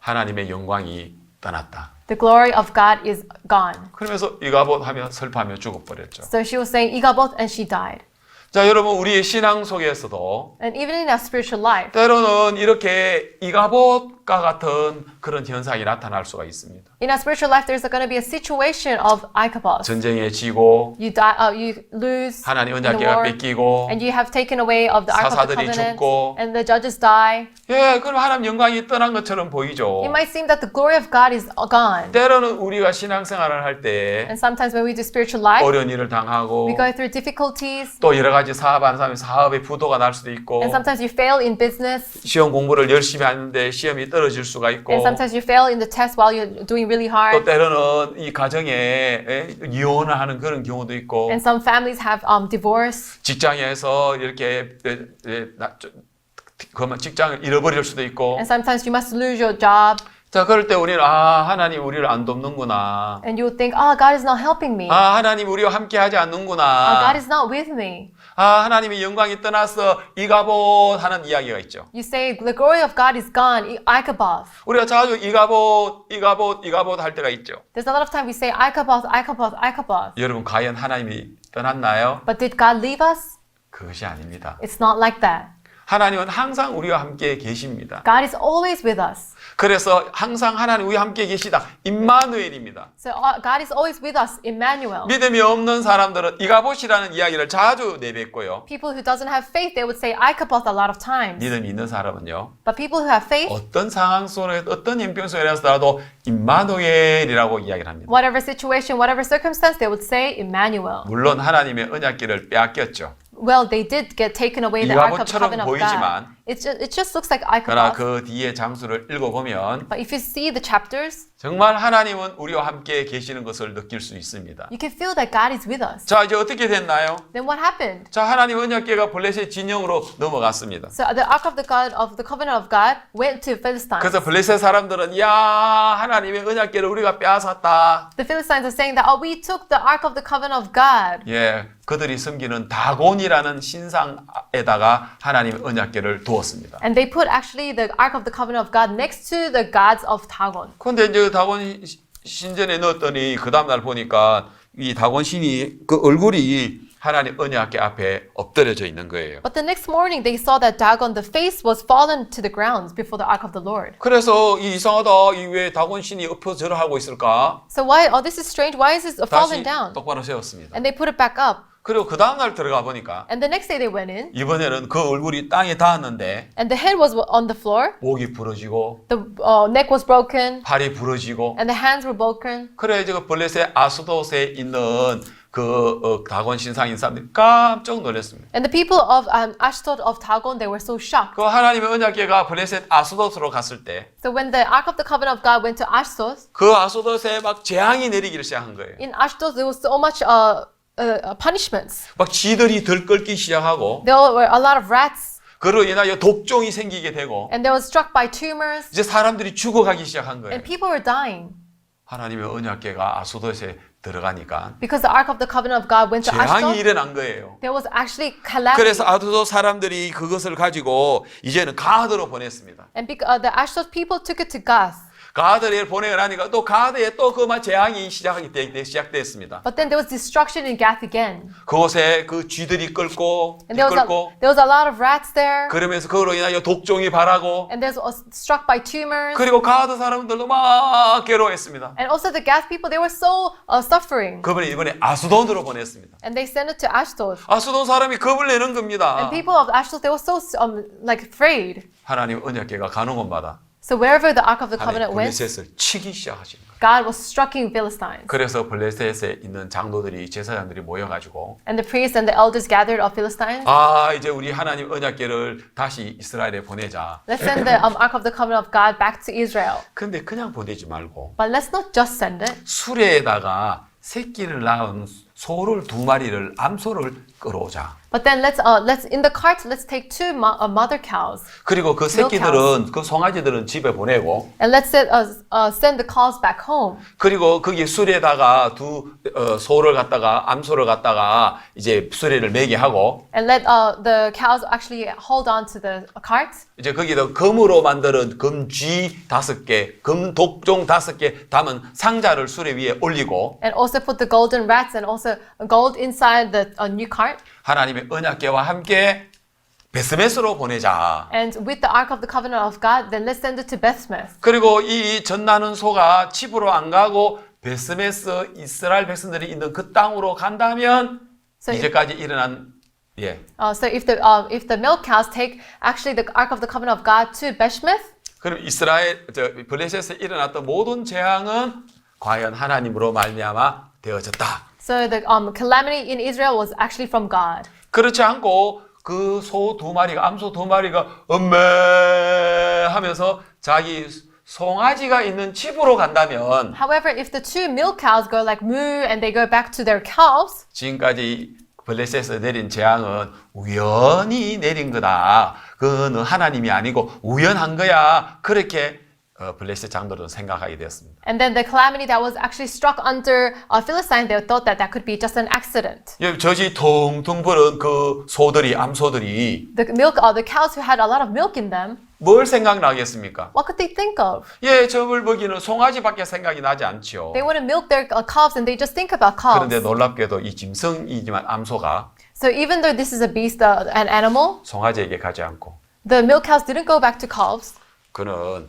하나님의 영광이 떠났다. the glory of God is gone. 그러면서 이가봇 하며 슬퍼하며 죽어버렸죠. So she was saying Ikabos and she died. 자, 여러분 우리의 신앙 속에서도 And even in our spiritual life, 때로는 이렇게 이가봇과 같은 그런 현상이 나타날 수가 있습니다. in our spiritual life, there's going to be a situation of Ikabos. 전쟁에 지고 You die, you lose 하나님 in the 언약궤가 war, 뺏기고 and you have taken away of the Ark of the 사사들이 Covenant, 죽고 and the judges die. 예, 그럼 하나님 영광이 떠난 것처럼 보이죠. It might seem that the glory of God is gone. 때로는 우리가 신앙생활을 할 때 And sometimes when we do spiritual life, 어려운 일을 당하고 we go through difficulties, 또 여러 가지 사업하는 사람이 사업에 부도가 날 수도 있고 and sometimes you fail in business, 시험 공부를 열심히 하는데 시험이 떨어질 수가 있고 and sometimes you fail in the test while you're doing really 또 hard. 때로는 이 가정에 이혼을 하는 그런 경우도 있고 And some families have divorce. 직장에서 이렇게 직장을 잃어버릴 수도 있고 And sometimes you must lose your job. 자, 그럴 때 우리는 하나님 우리를 안 돕는구나. And you would think, oh, God is not helping me. 하나님 우리와 함께하지 God 않는구나. is not with me. 하나님의 영광이 떠나서 이가봇 하는 이야기가 있죠. You say, the glory of God is gone, Ichabod. 우리가 자주 이가봇 할 때가 있죠. There's a lot of time we say, Ichabod, Ichabod, Ichabod. 여러분 과연 하나님이 떠났나요? But did God leave us? 그것이 아닙니다. It's not like that. 하나님은 항상 우리와 함께 계십니다. God is always with us. 그래서 항상 하나님 우리와 함께 계시다. 임마누엘입니다. So God is always with us, Emmanuel. 믿음이 없는 사람들은 이가봇이라는 이야기를 자주 내뱉고요. People who doesn't have faith, they would say Ichabod a lot of times. 믿음이 있는 사람은요. But people who have faith, 어떤 상황 속에 어떤 형편 속에서라도 임마누엘이라고 이야기를 합니다. whatever situation, whatever circumstance, they would say Emmanuel. 물론 하나님의 언약궤를 빼앗겼죠. Well, they did get taken away the Ark of the 이가봇처럼 Covenant of 보이지만 God. It just looks like 그러나 Ichabod. 그 뒤에 장수를 읽어보면 But if you see the chapters, 정말 하나님은 우리와 함께 계시는 것을 느낄 수 있습니다. you can feel that God is with us. 자, 이제 어떻게 됐나요? Then what happened? 자, 하나님 언약궤가 블레셋 진영으로 넘어갔습니다. So the Ark of the God of the Covenant of God went to Philistines. 그래서 블레셋 사람들은 야, 하나님의 언약궤를 우리가 빼앗았다. The Philistines are saying that, oh, we took the Ark of the Covenant of God. 예, 그들이 섬기는 다곤이라는 신상에다가 하나님의 언약궤를 두었습니다. And they put actually the Ark of the Covenant of God next to the gods of Dagon. 그런데 이제 다곤 신전에 넣었더니 그 다음날 보니까 이 다곤 신이 그 얼굴이 하나님 언약궤 앞에 엎드려져 있는 거예요. But the next morning they saw that Dagon, the face was fallen to the ground before the Ark of the Lord. 그래서 이 이상하다. 이 왜 다곤 신이 엎어져라 하고 있을까? So why, oh, this is strange. Why is this 다시 fallen down? 똑바로 세웠습니다. And they put it back up. 그리고 그 다음날 들어가 보니까 And the next day they went in, 이번에는 그 얼굴이 땅에 닿았는데 and the head was on the floor, 목이 부러지고 the neck was broken, 팔이 부러지고 and the hands were broken. 그래 이제 그 블레셋 아스돗에 있는 그 다곤 신상인 사람들이 깜짝 놀랐습니다. And the people of Ashdod of Dagon, they were so shocked. 그 하나님의 언약궤가 블레셋 아스돗으로 갔을 때 So when the Ark of the Covenant of God went to Ashdod, 그 아스돗에 막 재앙이 내리기를 시작한 거예요. in Ashdod there was so much punishments. 막 쥐들이 들끓기 시작하고 There were a lot of rats, 그로 인하여 독종이 생기게 되고 and they were struck by tumors, 이제 사람들이 죽어가기 시작한 거예요. and people were dying. 하나님의 언약궤가 아스돗에 들어가니까 Because the Ark of the Covenant of God went to 재앙이 Ashdod, 일어난 거예요. there was actually calamity. 그래서 아스돗 사람들이 그것을 가지고 이제는 가드로 보냈습니다. And the Ashdod people took it to Gath. 가드를 보내고 나니까 또 가드에 또 그만 재앙이 시작됐습니다. But then there was destruction in Gath again. 그곳에 그 쥐들이 끓고 And there was a lot of rats there. 그러면서 그로 인하여 독종이 발하고 And they were struck by tumors. 그리고 가드 사람들도 막 괴로워했습니다. And also the Gath people, they were so suffering. 그분이 이번에 아스돈으로 보냈습니다. And they sent it to Ashdod. 아스돈 사람이 겁을 내는 겁니다. And people of Ashdod, they were so like afraid. 하나님 언약궤가 가는 곳마다 So wherever the Ark of the 하나님 Covenant went, 블레셋을 치기 시작하시는 거예요. God was striking Philistines. 그래서 블레셋에 있는 장로들이 제사장들이 모여가지고 And the priests and the elders gathered of Philistines. 이제 우리 하나님 언약궤를 다시 이스라엘에 보내자. Let's send the Ark of the Covenant of God back to Israel. 근데 그냥 보내지 말고 But let's not just send it. 수레에다가 새끼를 낳은 소를 2마리를 암소를 끌어오자. But then let's in the cart let's take two mother cows 그리고 그 새끼들은 그 송아지들은 집에 보내고 and let's send the cows back home. 그리고 거기 수레에다가 소를 갖다가 암소를 갖다가 이제 수레를 매게 하고 And let the cows actually hold on to the cart. 이제 거기다 금으로 만드는 금쥐 5개, 금 독종 5개 담은 상자를 수레 위에 올리고 And also put the golden rats and also gold inside the new cart. 하나님의 언약궤와 함께 베스메스로 보내자. And with the Ark of the Covenant of God, then let's send it to Bethsmith. 그리고 이 젖나는 소가 집으로 안 가고 베스메스 이스라엘 백성들이 있는 그 땅으로 간다면 So 이제까지 일어난 so if the milk cows take actually the Ark of the Covenant of God to Bethsmith, 그럼 블레셋에 일어났던 모든 재앙은 과연 하나님으로 말미암아 되어졌다. so the calamity in Israel was actually from God. 그렇지 않고 그 소 2마리가 암소 2마리가 엄매 하면서 자기 송아지가 있는 집으로 간다면 However, if the two milk cows go like moo and they go back to their calves, 지금까지 블레셋에서 내린 재앙은 우연히 내린 거다. 그거는 하나님이 아니고 우연한 거야. 그렇게 블레셋 장로들은 생각하게 되었습니다. And then the calamity that was actually struck under Philistine, they thought that that could be just an accident. 예, 저지 퉁퉁 부른 그 소들이 암소들이 The cows who had a lot of milk in them, 뭘 생각나겠습니까? what could they think of? 예, 저물 먹이는 송아지밖에 생각이 나지 않죠. They want to milk their calves and they just think about calves. 그런데 놀랍게도 이 짐승이지만 암소가 So even though this is a beast, an animal, 송아지에게 가지 않고 the milk cows didn't go back to calves. 그는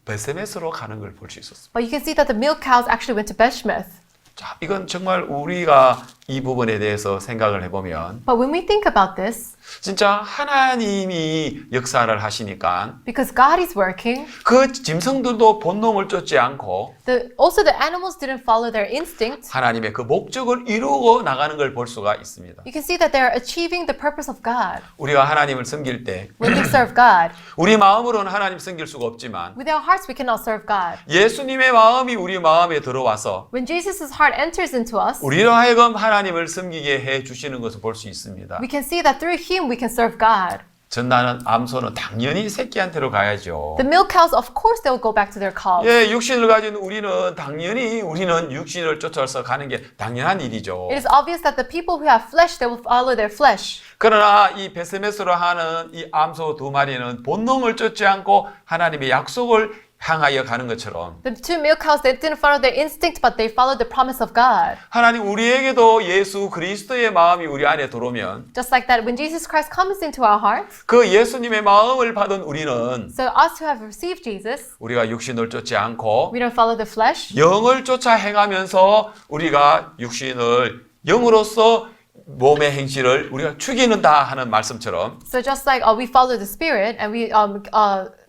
베세메스로 가는 걸 볼 수 있었습니다. But you can see that the milk cows actually went to Bethshemesh. 자, 이건 정말 우리가 이 부분에 대해서 생각을 해보면 But when we think about this, 진짜 하나님이 역사를 하시니까 because God is working, 그 짐승들도 본능을 쫓지 않고 also the animals didn't follow their instinct. 하나님의 그 목적을 이루고 나가는 걸 볼 수가 있습니다. You can see that they're achieving the purpose of God. 우리가 하나님을 섬길 때 When we serve God, 우리 마음으로는 하나님 섬길 수가 없지만 with our hearts we cannot serve God. 예수님의 마음이 우리 마음에 들어와서 When Jesus' heart enters into us, 우리로 하여금 하나님을 섬기게 해 주시는 것을 볼 수 있습니다. we can see that through Him we can serve God. 전나는 암소는 당연히 새끼한테로 가야죠. The milk cows, of course, they will go back to their calves. 예, 육신을 가진 우리는 당연히 우리는 육신을 쫓아서 가는 게 당연한 일이죠. It is obvious that the people who have flesh, they will follow their flesh. 그러나 이 베세메스로 하는 이 암소 두 마리는 본능을 쫓지 않고 하나님의 약속을 향하여 가는 것처럼 The two milk cows, they didn't follow their instinct, but they followed the promise of God. 하나님 우리에게도 예수 그리스도의 마음이 우리 안에 들어오면 Just like that, when Jesus Christ comes into our hearts, 그 예수님의 마음을 받은 우리는 so us who have received Jesus, 우리가 육신을 쫓지 않고 we don't follow the flesh. 영을 쫓아 행하면서 우리가 육신을 영으로서 몸의 행실을 우리가 죽이는다 하는 말씀처럼 So just like we follow the Spirit and we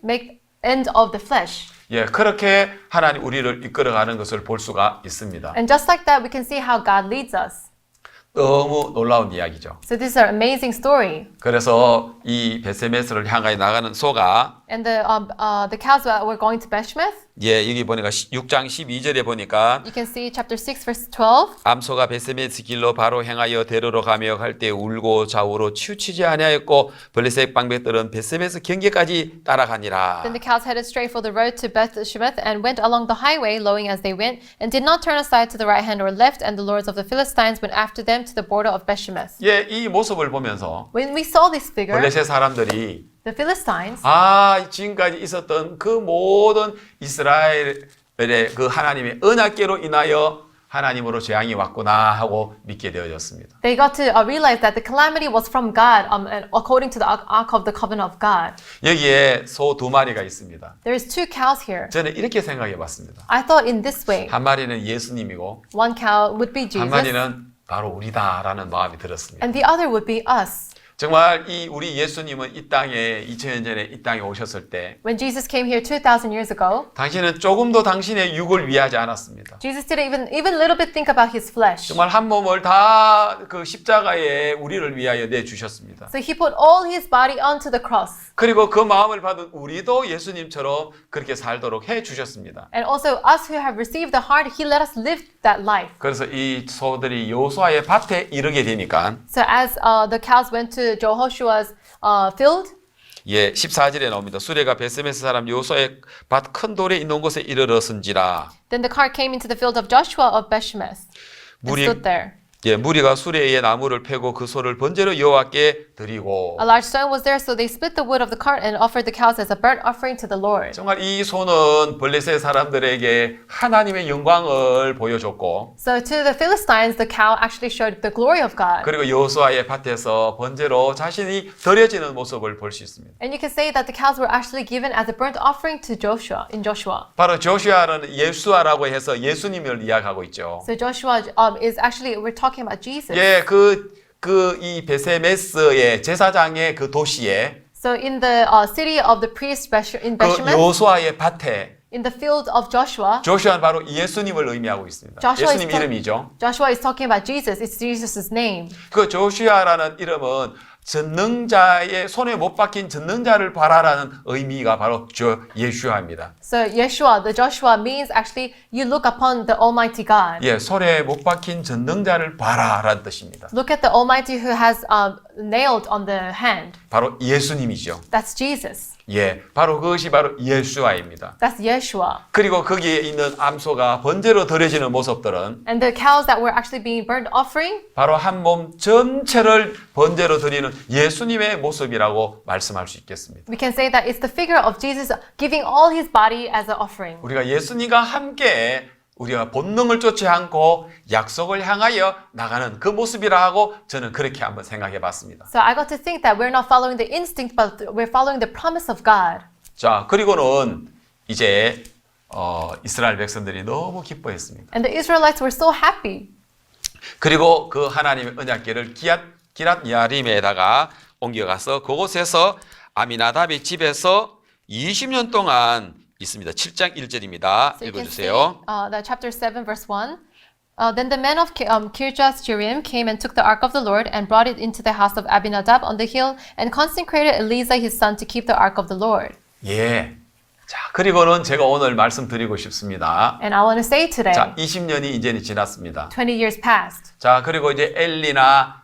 make end of the flesh. 예, 그렇게 하나님 우리를 이끌어가는 것을 볼 수가 있습니다. And just like that, we can see how God leads us. 너무 놀라운 이야기죠. So this is an amazing story. 그래서 이 베세메스를 향하여 나가는 소가 And the cows that were going to Bethshemesh, 예, 여기 보니까 6장 12절에 보니까 you can see chapter 6 verse 12. 암소가 베세메스 길로 바로 행하여 데르러 가며 갈 때 울고 좌우로 치우치지 아니하였고 블레셋 방백들은 베세메스 경계까지 따라가니라. Then the cows headed straight for the road to Bethshemesh and went along the highway, lowing as they went, and did not turn aside to the right hand or left. And the lords of the Philistines went after them to the border of Bethshemesh. 예, 이 모습을 보면서 When we saw this figure, 블레셋 사람들이 the Philistines, 지금까지 있었던 그 모든 이스라엘의 그 하나님의 언약궤로 인하여 하나님으로 재앙이 왔구나 하고 믿게 되어졌습니다. they got to realize that the calamity was from God, and according to the ark of the covenant of God. 여기에 소 두 마리가 있습니다. There is two cows here. 저는 이렇게 생각해 봤습니다. I thought in this way, 한 마리는 예수님이고 one cow would be 한 Jesus, 마리는 바로 우리다라는 마음이 들었습니다. and the other would be us. 정말 이 우리 예수님은 이 땅에 2000년 전에 이 땅에 오셨을 때 When Jesus came here 2,000 years ago, 당신은 조금도 당신의 육을 위하지 않았습니다. Jesus didn't even little bit think about his flesh. 정말 한 몸을 다 그 십자가에 우리를 위하여 내 주셨습니다. So he put all his body onto the cross. 그리고 그 마음을 받은 우리도 예수님처럼 그렇게 살도록 해 주셨습니다. And also us who have received the heart, he let us live that life. 그래서 이 소들이 여호수아의 밭에 이르게 되니까 So as the cows went to Jehoshua's field, 예, 14절에 나옵니다. 수레가 베세메스 사람 여호수아의 밭 큰 돌에 있는 곳에 이르렀은지라. then the cart came into the field of Joshua of Bethshemesh and 무리 stood there. 예, 무리가 수레에 나무를 패고 그 소를 번제로 여호와께 드리고. A large stone was there, so they split the wood of the cart and offered the cows as a burnt offering to the Lord. 정말 이 소는 블레셋 사람들에게 하나님의 영광을 보여줬고 So to the Philistines, the cow actually showed the glory of God. 그리고 여호수아의 밭에서 번제로 자신이 드려지는 모습을 볼 수 있습니다. And you can say that the cows were actually given as a burnt offering to Joshua, in Joshua. 바로 조슈아는 예수아라고 해서 예수님을 이야기하고 있죠. So Joshua is actually, we're talking about Jesus. 예, 이 베세메스의 제사장의 그 도시에 So in the city of the priest in 그 Bethshemesh, 여호수아의 밭에 in the field of Joshua, 조슈아는 바로 예수님을 의미하고 있습니다. Joshua 예수님 is 이름이죠. Joshua is talking about Jesus. It's Jesus' name. 그 조슈아라는 이름은 전능자의 손에 못 박힌 전능자를 바라라는 의미가 바로 저 예수아입니다. So Yeshua, the Joshua means actually you look upon the Almighty God. 예, 손에 못 박힌 전능자를 바라라는 뜻입니다. Look at the Almighty who has nailed on the hand. 바로 예수님이죠. That's Jesus. 예, 바로 그것이 바로 예수아입니다. That's Yeshua. 그리고 거기에 있는 암소가 번제로 드려지는 모습들은 And the cows that were actually being burnt offering, 바로 한 몸 전체를 번제로 드리는 예수님의 모습이라고 말씀할 수 있겠습니다. we can say that it's the figure of Jesus giving all his body as an offering. 우리가 예수님과 함께 우리가 본능을 쫓지 않고 약속을 향하여 나가는 그 모습이라 하고 저는 그렇게 한번 생각해 봤습니다. So I got to think that we're not following the instinct, but we're following the promise of God. 자, 그리고는 이제 이스라엘 백성들이 너무 기뻐했습니다. And the Israelites were so happy. 그리고 그 하나님의 언약궤를 기랏 야림에다가 옮겨가서 그곳에서 아미나답의 집에서 20년 동안 있습니다. 7장 1절입니다. So you can see 읽어주세요. that chapter 7, verse 1. Then the men of Kirjath Jearim came and took the ark of the Lord and brought it into the house of Abinadab on the hill and consecrated Eleazar his son to keep the ark of the Lord. 예. 자, 그리고는 제가 오늘 말씀드리고 싶습니다. And I want to say today, 자, 20년이 이제는 지났습니다. 20 years passed. 자, 그리고 이제 엘리나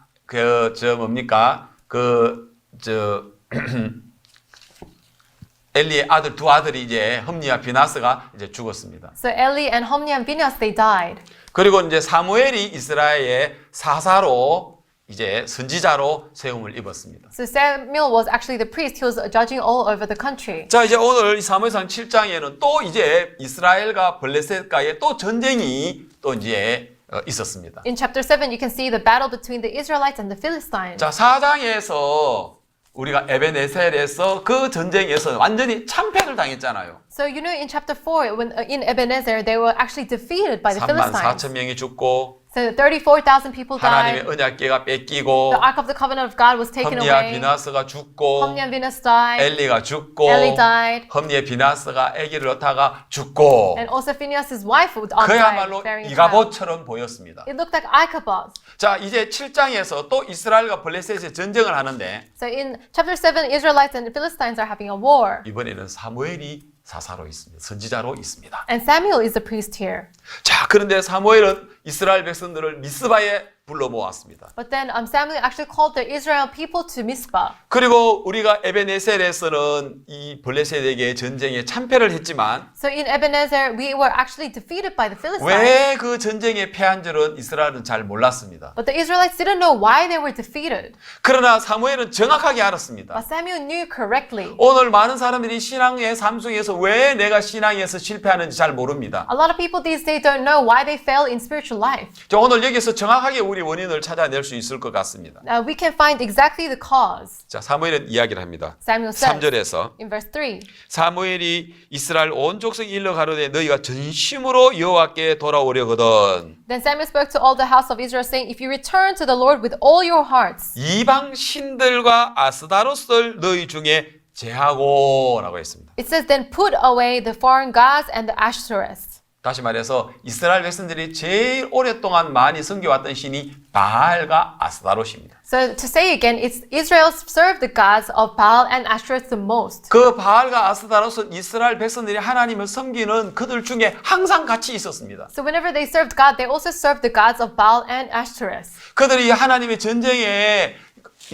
엘리의 아들 두 아들이 이제 흠니와 비나스가 이제 죽었습니다. So Eli and Homni and Phinehas, they died. 그리고 이제 사무엘이 이스라엘의 사사로 이제 선지자로 세움을 입었습니다. So Samuel was actually the priest. He was judging all over the country. 자, 이제 오늘 이 사무엘상 7장에는 또 이제 이스라엘과 블레셋과의 또 전쟁이 또 이제 있었습니다. In chapter 7, you can see the battle between the Israelites and the Philistines. 자, 4장에서 우리가 에베네셀에서 그 전쟁에서 완전히 참패를 당했잖아요. So you know in chapter 4, when in Ebenezer, they were actually defeated by the 3만 Philistines. 4천 명이 죽고 So 34,000 people 하나님의 died. 언약궤가 뺏기고 The Ark of the Covenant of God was taken 험니와 away. 비나스가 죽고 Homni and Phinehas died. 엘리가 죽고 Eli died. 험니의 비나스가 아기를 얻다가 죽고 And also Phinehas' wife died, 그야말로 bearing a child. 이가봇처럼 보였습니다. It looked like Ichabod. 자, 이제 7장에서 또 이스라엘과 블레셋의 전쟁을 하는데 So in chapter 7, Israelites and the Philistines are having a war. 이번에는 사무엘이 사사로 있습니다. 선지자로 있습니다. And Samuel is the priest here. 자, 그런데 사무엘은 이스라엘 백성들을 미스바에 불러 모았습니다. But then Samuel actually called the Israel people to Mizpah. 그리고 우리가 에베네셀에서는 이 블레셋에게 전쟁에 참패를 했지만 So in Ebenezer, we were actually defeated by the Philistines. 왜 그 전쟁에 패한 줄은 이스라엘은 잘 몰랐습니다. But the Israelites didn't know why they were defeated. 그러나 사무엘은 정확하게 알았습니다. But Samuel knew correctly. 오늘 많은 사람들이 신앙의 삶 속에서 왜 내가 신앙에서 실패하는지 잘 모릅니다. A lot of people these days don't know why they fail in spiritual life. 자, 오늘 여기서 정확하게 우리 원인을 찾아낼 수 있을 것 같습니다. We can find exactly the cause. 자, 사무엘은 이야기를 합니다. Samuel says 3절에서 in verse 3. 사무엘이 이스라엘 온 족속이 일러 가로되 너희가 전심으로 여호와께 돌아오려거든 Then Samuel spoke to all the house of Israel, saying, If you return to the Lord with all your hearts, 이방 신들과 아스다로스를 너희 중에 제하고라고 했습니다. it says, then put away the foreign gods and the Ashtoreths. 다시 말해서 이스라엘 백성들이 제일 오랫동안 많이 섬겨왔던 신이 바알과 아스다롯입니다. So to say again, it's Israel served the gods of Baal and Ashtoreth the most. 그 바알과 아스다롯은 이스라엘 백성들이 하나님을 섬기는 그들 중에 항상 같이 있었습니다. So whenever they served God, they also served the gods of Baal and Ashtoreth. 그들이 하나님의 전쟁에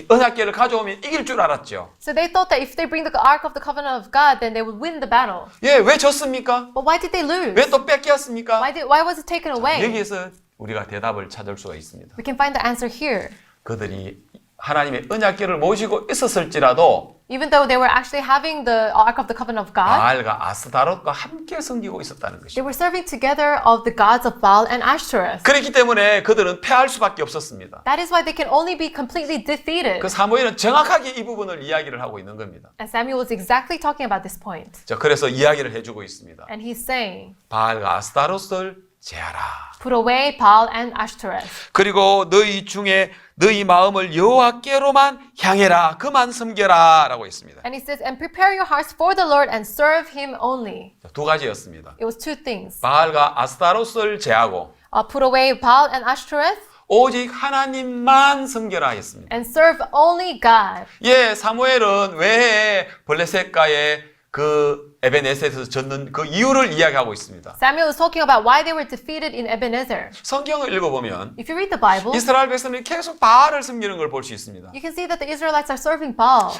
언약궤를 가져오면 이길 줄 알았죠. So they thought that if they bring the Ark of the Covenant of God, then they would win the battle. 예, 왜 졌습니까? But why did they lose? 왜 또 뺏겼습니까? Why was it taken away? 여기에서 우리가 대답을 찾을 수가 있습니다. We can find the answer here. 그들이 하나님의 언약궤를 모시고 있었을지라도 Even though they were actually having the Ark of the Covenant of God, 바알과 아스다롯과 함께 섬기고 있었다는 they 것입니다. were serving together of the gods of Baal and Ashtoreth. 그렇기 때문에 그들은 패할 수밖에 없었습니다. That is why they can only be completely defeated. 그 사무엘은 정확하게 이 부분을 이야기를 하고 있는 겁니다. And Samuel was exactly talking about this point. 자, 그래서 이야기를 해주고 있습니다. And he's saying, 바알과 아스다롯을 제하라. put away Baal and Ashtoreth. 그리고 너희 중에 너희 마음을 여호와께로만 향해라. 그만 섬겨라. 라고 했습니다. And he says, and prepare your hearts for the Lord and serve him only. 자, 두 가지였습니다. It was two things. 바알과 아스다롯을 제하고 Put away Baal and Ashtoreth. 오직 하나님만 섬겨라 했습니다. and serve only God. 예, 사무엘은 왜 블레셋가의 그 에베네셀에서 졌는 그 이유를 이야기하고 있습니다. Samuel was talking about why they were defeated in Ebenezer. 성경을 읽어보면 If you read the Bible, 이스라엘 백성들이 계속 바알을 섬기는 걸 볼 수 있습니다. you can see that the Israelites are serving Baal.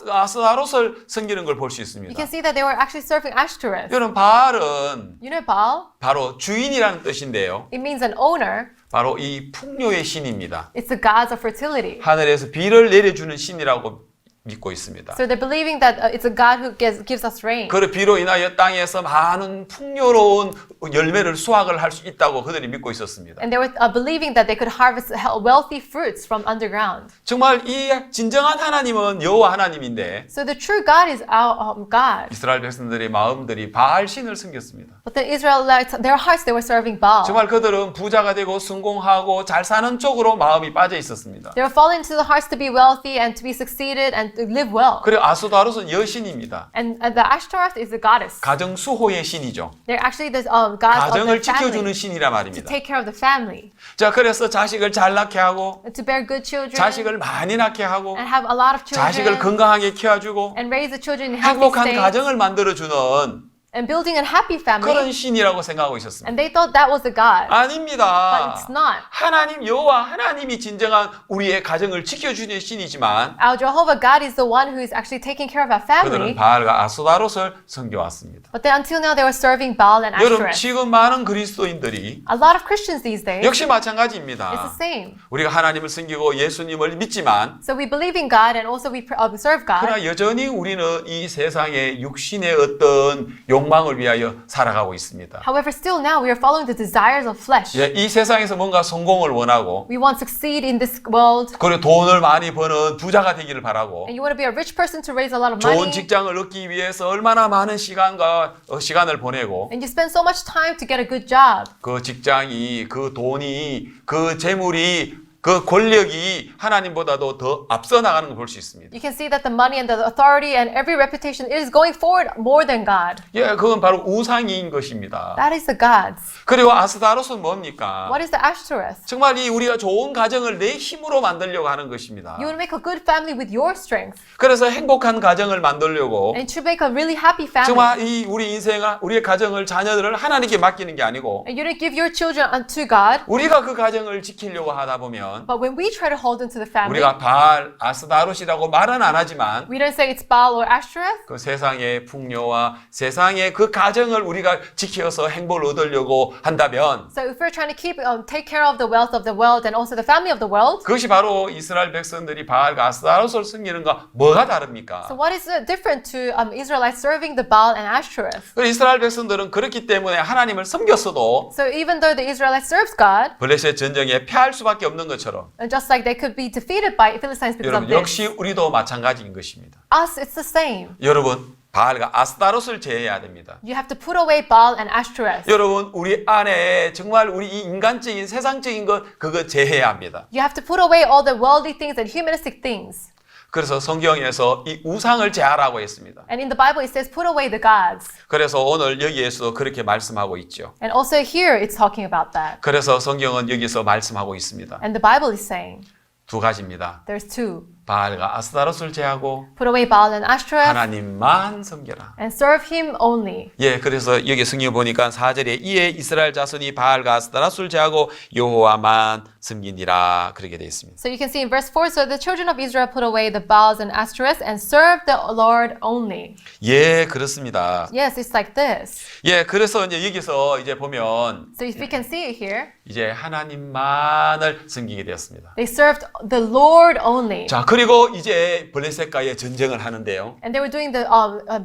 아스타롯을 섬기는 걸 볼 수 You 있습니다. can see that they were actually serving Ashtoreth. 여러분, 바알은 You know Baal? 바로 주인이라는 뜻인데요. It means an owner. 바로 이 풍요의 신입니다. It's the gods of fertility. 하늘에서 비를 내려주는 신이라고 믿고 있습니다. So they're believing that it's a God who gives us rain. 그 비로 인하여 땅에서 많은 풍요로운 열매를 수확을 할 수 있다고 그들이 믿고 있었습니다. And they were believing that they could harvest wealthy fruits from underground. 정말 이 진정한 하나님은 여호와 하나님인데 So the true God is our God. 이스라엘 백성들의 마음들이 바알 신을 섬겼습니다. But the Israelites, their hearts, they were serving Baal. 정말 그들은 부자가 되고 성공하고 잘 사는 쪽으로 마음이 빠져 있었습니다. They were falling into the hearts to be wealthy and to be succeeded and to live well. 그리고 아스타롯은 여신입니다. And the Ashtoreth is the goddess. 가정 수호의 신이죠. They're actually the gods of 가정을 the 지켜주는 family. 신이란 To 말입니다. take care of the family. 자, 그래서 자식을 잘 낳게 하고 And to bear good children. 자식을 많이 낳게 하고 And have a lot of 자식을 children. 건강하게 키워주고 And raise the children in healthy 행복한 states. 가정을 만들어주는 And building a happy family. 그런 신이라고 생각하고 있었습니다. And they thought that was the God. But 아닙니다. it's not. 하나님 여호와 하나님이 진정한 우리의 가정을 지켜주는 신이지만 Our Jehovah God is the one who is actually taking care of our 그들은 family. 바알과 아스타롯을 섬겨왔습니다. But then until now they were serving Baal and 여러분, Ashtoreth. 지금 많은 그리스도인들이 A lot of Christians these days, 역시 it's 마찬가지입니다. the same. 우리가 하나님을 섬기고 예수님을 믿지만 So we believe in God and also we serve God. 그러나 여전히 우리는 이 세상의 육신의 어떤 욕망을 위하여 살아가고 있습니다. However, still now we are following the desires of flesh. 예, 이 세상에서 뭔가 성공을 원하고 We want to succeed in this world. 그리고 돈을 많이 버는 부자가 되기를 바라고 And you want to be a rich person to raise a lot of 좋은 money. 직장을 얻기 위해서 얼마나 많은 시간을 보내고 And you spend so much time to get a good job. 그 직장이 그 돈이 그 재물이 그 권력이 하나님보다도 더 앞서 나가는 걸 볼 수 있습니다. You can see that the money and the authority and every reputation is going forward more than God. 예, 그건 바로 우상인 것입니다. That is the gods. 그리고 아스타롯은 뭡니까? What is the Ashtoreth? 정말 이 우리가 좋은 가정을 내 힘으로 만들려고 하는 것입니다. You want to make a good family with your strength. 그래서 행복한 가정을 만들려고 And to make a really happy family. 정말 이 우리 인생을 우리의 가정을 자녀들을 하나님께 맡기는 게 아니고 And you don't give your children unto God. 우리가 그 가정을 지키려고 하다 보면 But when we try to hold into the family, 우리가 바알, 아스타롯이라고 말은 안 하지만 we don't say it's Baal or Ashtoreth. 그 세상의 풍요와 세상의 그 가정을 우리가 지켜서 행복을 얻으려고 한다면 So if we're trying to take care of the wealth of the world and also the family of the world, 그것이 바로 이스라엘 백성들이 바알과 아스타롯을 섬기는 것과 뭐가 다릅니까? so what is different to Israelites serving the Baal and Ashtoreth? 그 이스라엘 백성들은 그렇기 때문에 하나님을 섬겼어도 So even though the Israelites serves God, 블레셋 전쟁에 패할 수밖에 없는 것처럼 just like they could be defeated by Philistines because of 여러분 this, 역시 우리도 마찬가지인 것입니다. us it's the same. 여러분 바알과 아스타롯을 제해야 됩니다. You have to put away Baal and Ashtoreth. 여러분 우리 안에 정말 우리 이 인간적인 세상적인 것 그거 제해야 합니다. You have to put away all the worldly things and humanistic things. 그래서 성경에서 이 우상을 제하라고 했습니다. And in the Bible it says put away the gods. 그래서 오늘 여기에서 그렇게 말씀하고 있죠. And also here it's talking about that. 그래서 성경은 여기서 말씀하고 있습니다. And the Bible is saying 두 가지입니다. there's two. 바알과 아스타롯을 제하고 Put away Baal and Ashtoreth 하나님만 섬겨라. and serve him only. 예, 그래서 여기 성경 보니까 4절에 이에 이스라엘 자손이 바알과 아스타롯을 제하고 여호와만 섬기니라 그렇게 되어 있습니다. So you can see in verse 4, so the children of Israel put away the Baals and Ashtoreth and serve the Lord only. 예, 그렇습니다. Yes, it's like this. 예, 그래서 이제 여기서 이제 보면 So if we can see it here, 이제 하나님만을 섬기게 되었습니다. they served the Lord only. 자, 그리고 이제 블레셋과의 전쟁을 하는데요. And they were doing the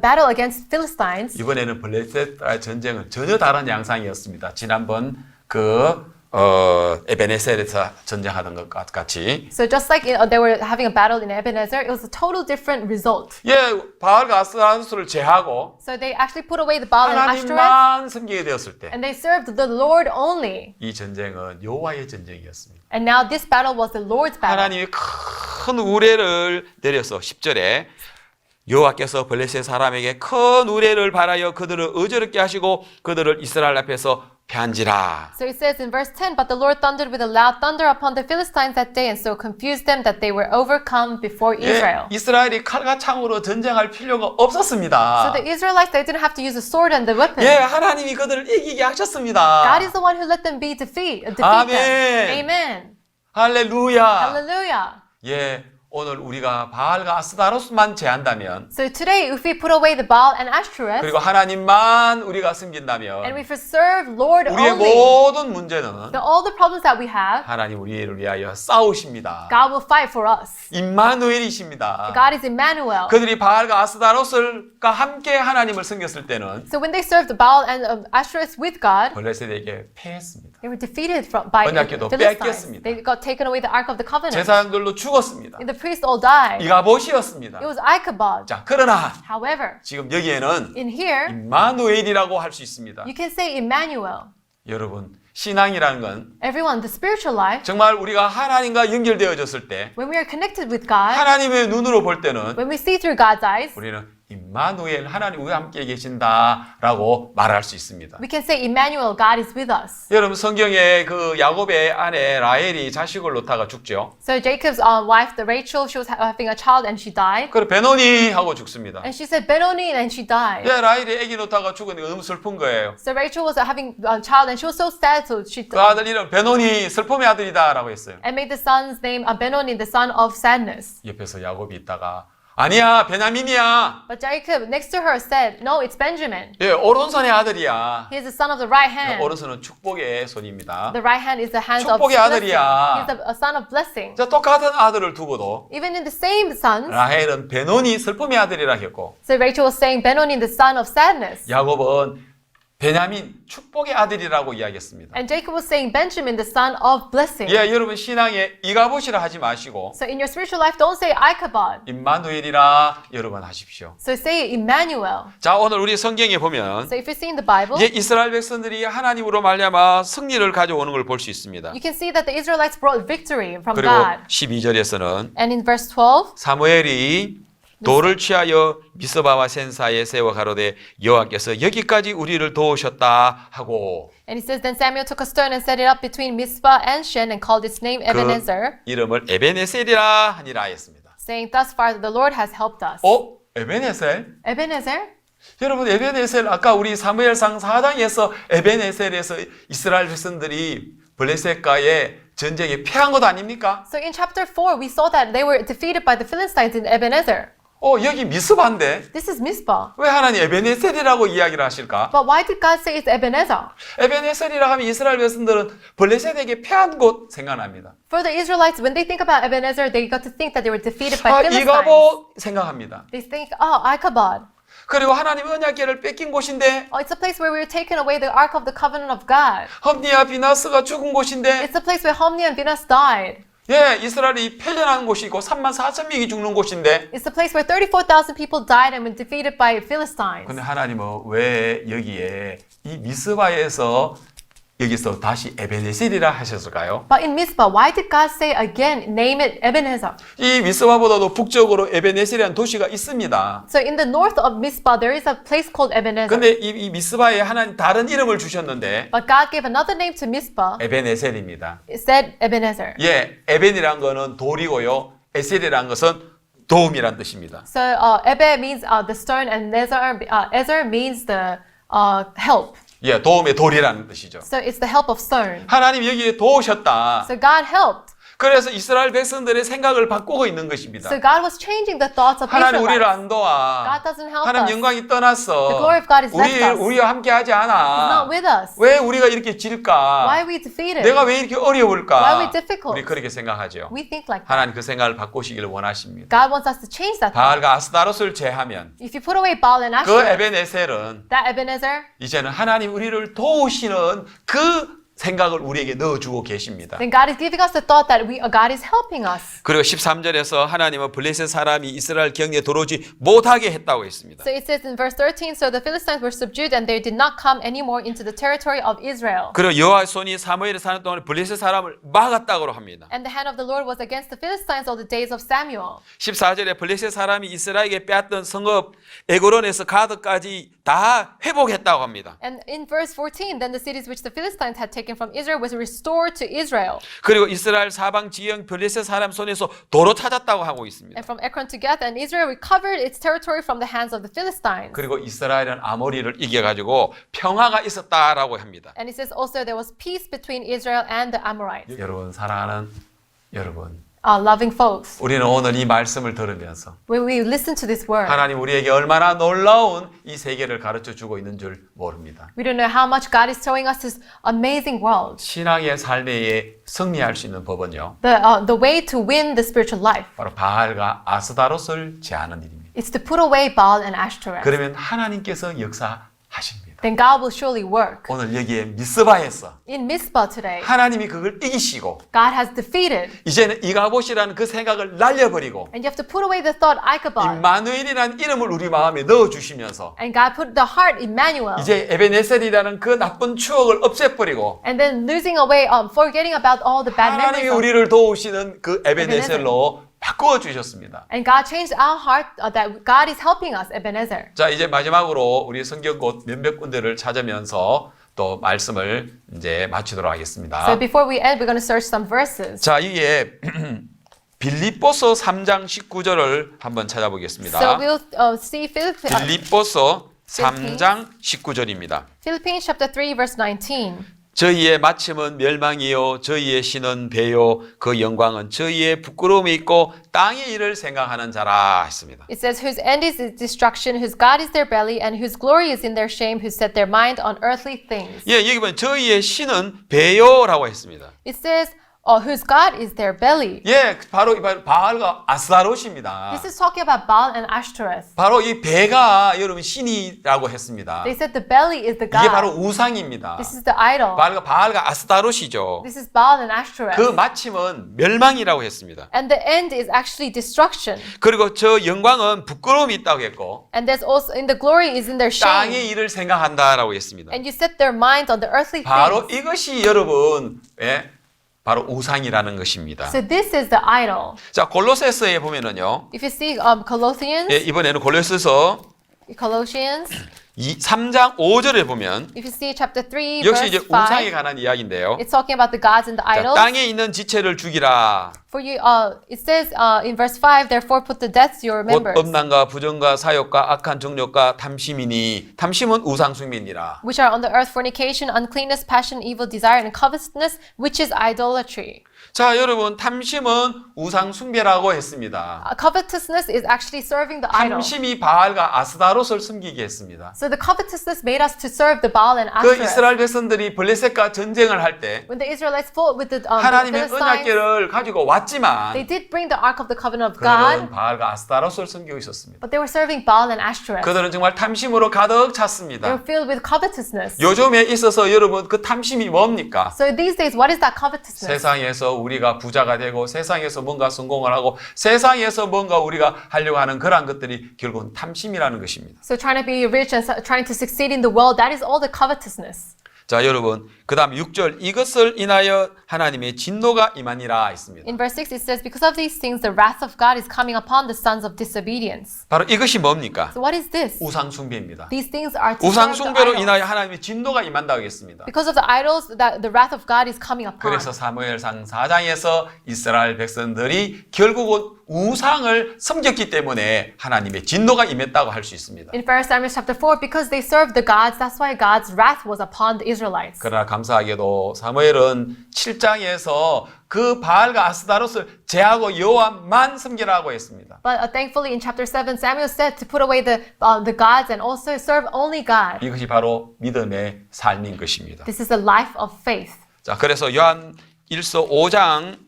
battle against Philistines. 이번에는 블레셋과의 전쟁은 전혀 다른 양상이었습니다. 지난번 에베네셀에서 전쟁하던 것 같이. So just like they were having a battle in Ebenezer, it was a total different result. 예, 바알과 아스타롯을 제하고 So they actually put away the Baal and Ashtoreth 하나님만 섬기게 되었을 때 이 and they served the Lord only. 전쟁은 여호와의 전쟁이었습니다. And now this battle was the Lord's battle. 하나님이 큰 우레를 내려서 10절에 여호와께서 블레셋 사람에게 큰 우레를 발하여 그들을 어지럽게 하시고 그들을 이스라엘 앞에서 패한지라. So it says in verse 10, but the Lord thundered with a loud thunder upon the Philistines that day and so confused them that they were overcome before Israel. 예, 이스라엘이 칼과 창으로 전쟁할 필요가 So 없었습니다. the Israelites, they didn't have to use the sword and the weapon. 예, 하나님이 그들을 이기게 하셨습니다. God is the one who let them be defeat them. 아멘. Amen. 할렐루야. Hallelujah. 예, 오늘 우리가 바알과 아스타로스만 제한다면, So today, if we put away the Baal and Ashtoreth, 그리고 하나님만 우리가 섬긴다면, and we serve Lord 우리의 only, 모든 문제는 all the problems that we have, 하나님 우리를 위하여 싸우십니다. God will fight for us. 임마누엘이십니다. God is Emmanuel. 그들이 바알과 아스타로스가 함께 하나님을 섬겼을 때는 So when they served the Baal and Ashtoreth with God, 블레셋에게 패했습니다. they were defeated by 언약궤도 Philistines. 뺏겼습니다. They got taken away the Ark of the Covenant. 제사장들도 죽었습니다. The priests all died. 이가봇이었습니다. It was Ichabod. 자, 그러나 However, 지금 여기에는 in here, 임마누엘이라고 할 수 있습니다. you can say Emmanuel. 여러분, 신앙이라는 건 Everyone, the spiritual life, 정말 우리가 하나님과 연결되어졌을 때, when we are connected with God, 하나님의 눈으로 볼 때는 when we see through God's eyes, 우리는 임마누엘, 하나님 우리와 함께 계신다라고 말할 수 있습니다. we can say Emmanuel, God is with us. 여러분, 성경에 그 야곱의 아내 라헬이 자식을 놓다가 죽죠. So Jacob's wife, the Rachel, she was having a child and she died. 그리고 베노니 하고 죽습니다. And she said Benoni and she died. 예, 라헬이 아기 놓다가 죽으니까 너무 슬픈 거예요. So Rachel was having a child and she was so sad, so she 그 아들 이름 베노니, 슬픔의 아들이다라고 했어요. and made the son's name Benoni, the son of sadness. 옆에서 야곱이 있다가 아니야, 베냐민이야. But Jacob next to her said, no, it's Benjamin. 예, 오른손의 아들이야. He is the son of the right hand. 오른손은 축복의 손입니다. The right hand is the hand of 축복의 blessing. 아들이야. He's a son of blessing. 자, 똑같은 아들을 두고도 Even in the same sons, 라헬은 베노니, 슬픔의 아들이라 했고, so Rachel was saying Benoni, the son of sadness. 야곱은 베냐민, 축복의 아들이라고 이야기했습니다. And Jacob was saying Benjamin, the son of blessing. 예, 여러분 신앙에 이가봇이라 하지 마시고 So in your spiritual life, don't say Ichabod. 임마누엘이라 여러분 하십시오. So say Emmanuel. 자, 오늘 우리 성경에 보면 So if you see in the Bible, 이제 이스라엘 백성들이 하나님으로 말미암아 승리를 가져오는 걸 볼 수 있습니다. you can see that the Israelites brought victory from 그리고 God. 12절에서는 And in verse 12, 사무엘이 돌을 취하여 미스바와 센사에 세워 가로되 여호와께서 여기까지 우리를 도우셨다 하고 and it says, then Samuel took a stone and set it up between Mizpah and Shen and called its name Ebenezer, 그 이름을 에베네셀이라 하니라 했습니다. saying, thus far the Lord has helped us. 에베네셀? Ebenezer? 여러분 에베네셀 아까 우리 사무엘상 4장에서 에베네셀에서 이스라엘 백성들이 블레셋과의 전쟁에 패한 것 아닙니까? So in chapter 4, we saw that they were defeated by the Philistines in Ebenezer. 여기 미스바인데 This is Mizpah. 왜 하나님 에베네셀이라고 이야기를 하실까? But why did God say it's Ebenezer? 에베네셀이라 하면 이스라엘 백성들은 블레셋에게 패한 곳 생각납니다. For the Israelites, when they think about Ebenezer, they got to think that they were defeated by 아, Philistines. 이가봇 생각합니다. They think, oh, Ichabod. 그리고 하나님 언약궤를 뺏긴 곳인데 Oh, it's a place where we were taken away the Ark of the Covenant of God. 험니와 비나스가 죽은 곳인데 It's a place where Homni and Binas died. 예, 이스라엘이 패전하는 곳이고 34,000명이 죽는 곳인데 It's the place where 34,000 people died and were defeated by Philistines. 근데 하나님은 왜 여기에 이 미스바에서 여기서 다시 에베네셀이라 하셨을까요? But in Mizpah, why did God say again, name it Ebenezer? 이 미스바보다도 북쪽으로 에베네셀이라는 도시가 있습니다. So in the north of Mizpah, there is a place called Ebenezer. 근데 이 미스바에 하나님 다른 이름을 주셨는데 But God gave another name to Mizpah. 에베네셀입니다. It said Ebenezer. 예, 에벤이란 거는 돌이고요. 에셀이란 것은 도움이란 뜻입니다. So Ebe means the stone and Ezer means the help. 예, 도움의 돌이라는 뜻이죠. So it's the help of stone. 하나님 여기에 도우셨다. So God helped. 그래서 이스라엘 백성들의 생각을 바꾸고 있는 것입니다. So God was changing the thoughts of 하나님 우리를 Israelites. 안 도와. God doesn't help 하나님 us. 영광이 떠났어. The glory of God is left us. 우리와 함께 하지 He's 않아. not with us. 왜 우리가 이렇게 질까? Why are we defeated? 내가 왜 이렇게 어려울까? Why are we difficult? 우리 그렇게 생각하죠. We think like that. 하나님 그 생각을 바꾸시기를 원하십니다. God wants us to change that. 바알과 아스타롯을 제하면 If you put away Baal and 그 Asherah, 에베네셀은 that Ebenezer, 이제는 하나님 우리를 도우시는 그 생각을 우리에게 넣어주고 계십니다. then God is giving us the thought that God is helping us. 그리고 13절에서 하나님은 블레셋 사람이 이스라엘 경내에 들어오지 못하게 했다고 했습니다. So it says in verse 13, so the Philistines were subdued and they did not come anymore into the territory of Israel. 그리고 여호와의 손이 사무엘의 사는 동안에 블레셋 사람을 막았다고 합니다. And the hand of the Lord was against the Philistines all the days of Samuel. 14절에 블레셋 사람이 이스라엘에게 빼앗던 성읍 에고론에서 가드까지 다 회복했다고 합니다. And in verse 14, then the cities which the Philistines had taken from Israel was restored to Israel. 그리고 이스라엘 사방 지형 블레셋 사람 손에서 도로 찾았다고 하고 있습니다. And from Ekron to Gath, and Israel recovered its territory from the hands of the Philistines. 그리고 이스라엘은 아모리를 이겨가지고 평화가 있었다라고 합니다. And it says also there was peace between Israel and the Amorites. 여러분 사랑하는 여러분, Loving folks, 우리는 오늘 이 말씀을 들으면서 when we listen to this word, 하나님 우리에게 얼마나 놀라운 이 세계를 가르쳐 주고 있는 줄 모릅니다. we don't know how much God is showing us this amazing world. 신앙의 삶에 승리할 수 있는 법은요, The way to win the spiritual life 바로 바알과 아스다롯을 제하는 일입니다. is to put away Baal and Ashtoreth. 그러면 하나님께서 역사하십니다. Then God will surely work. 오늘 여기에 미스바에서 In Mizpah today, 하나님이 그걸 이기시고 God has defeated. 이제는 이가봇이라는 그 생각을 날려버리고 And you have to put away the thought Ichabod. 임마누엘이라는 이름을 우리 마음에 넣어주시면서 And God put the heart Emmanuel. 이제 에베네셀이라는 그 나쁜 추억을 없애버리고 And then losing away, forgetting about all the bad 하나님이 memories. of- 우리를 도우시는 그 에베네셀로 바꾸어 주셨습니다. And God changed our heart that God is helping us, Ebenezer. 자, 이제 마지막으로 우리 성경 곳 몇몇 군데를 찾으면서 또 말씀을 이제 마치도록 하겠습니다. So before we end, we're going to search some verses. 자, 이게 빌립보서 3장 19절을 한번 찾아보겠습니다. So we'll see 빌립보서 3장 19절입니다. Philippines chapter 3, verse 19. 저희의 마침은 멸망이요 저희의 신은 배요 그 영광은 저희의 부끄러움이 있고 땅의 일을 생각하는 자라 했습니다. It says, whose end is destruction, whose God is their belly, and whose glory is in their shame, who set their mind on earthly things. 예, 여기 보면 저희의 신은 배요라고 했습니다. It says, whose God is their belly. 예, 바로 바알과 아스타롯입니다. This is talking about Baal and Ashtoreth. 바로 이 배가 여러분 신이라고 했습니다. They said the belly is the 이게 바로 God. 우상입니다. This is the idol. 바알과 아스타롯이죠. This is Baal and Ashtoreth. 그 마침은 멸망이라고 했습니다. And the end is actually destruction. 그리고 저 영광은 부끄러움이 있다고 했고 And there's also, in the glory is in their 땅의 shame. 일을 생각한다라고 했습니다. And you set their mind on the earthly 바로 things. 이것이 여러분 바로 우상이라는 것입니다. So this is the idol. 자, 골로새서에 보면은요. If you see Colossians, 예, 이번에는 골로새서 Colossians, 3장 5절에 보면 if you see chapter 3, 역시 이제 verse 우상에 5, 관한 이야기인데요. it's talking about the gods and the 자, idols. 땅에 있는 지체를 죽이라. For you, it says in verse 5, therefore put to death your 곧 members, 음란과 부정과 사욕과 악한 정욕과 탐심이니 탐심은 우상숭배니라. which are on the earth, fornication, uncleanness, passion, evil desire, and covetousness, which is idolatry. 자, 여러분 탐심은 우상숭배라고 했습니다. Covetousness is actually serving the idol. 탐심이 바알과 아스다롯을 섬기게 했습니다. So the covetousness made us to serve the Baal and 그 Ashtoreth. 이스라엘 백성들이 블레셋과 전쟁을 할 때 When the Israelites fought with the 하나님의 Philistines, 언약궤를 가지고 왔지만 they did bring the Ark of the Covenant of 그들은 God, 바알과 아스타롯을 섬기고 있었습니다. but they were serving Baal and Ashtoreth. 그들은 정말 탐심으로 가득 They 찼습니다. were filled with covetousness. 요즘에 있어서 여러분 그 탐심이 뭡니까? So these days, what is that covetousness? 세상에서 우리가 부자가 되고 세상에서 뭔가 성공을 하고 세상에서 뭔가 우리가 하려고 하는 그러한 것들이 결국은 탐심이라는 것입니다. So trying to be rich and trying to succeed in the world, that is all the covetousness. 자, 여러분, 그 다음 6절 이것을 인하여 하나님의 진노가 임하니라 있습니다. In verse 6, it says, because of these things, the wrath of God is coming upon the sons of disobedience. 바로 이것이 뭡니까? So what is this? 우상 숭배입니다. These things are to 우상 serve the 숭배로 idols. 인하여 하나님의 진노가 임한다고 했습니다. Because of the idols, that the wrath of God is coming upon. 그래서 사무엘상 4장에서 이스라엘 백성들이 결국은 우상을 섬겼기 때문에 하나님의 진노가 임했다고 할 수 있습니다. In 1 Samuel chapter 4, because they served the gods, that's why God's wrath was upon the Israelites. 그러나 감사하게도 사무엘은 7장에서 그 바알과 아스다롯을 제하고 여호와만 섬기라고 했습니다. But thankfully in chapter 7, Samuel said to put away the gods and also serve only God. 이것이 바로 믿음의 삶인 것입니다. This is a life of faith. 자, 그래서 요한 1서 5장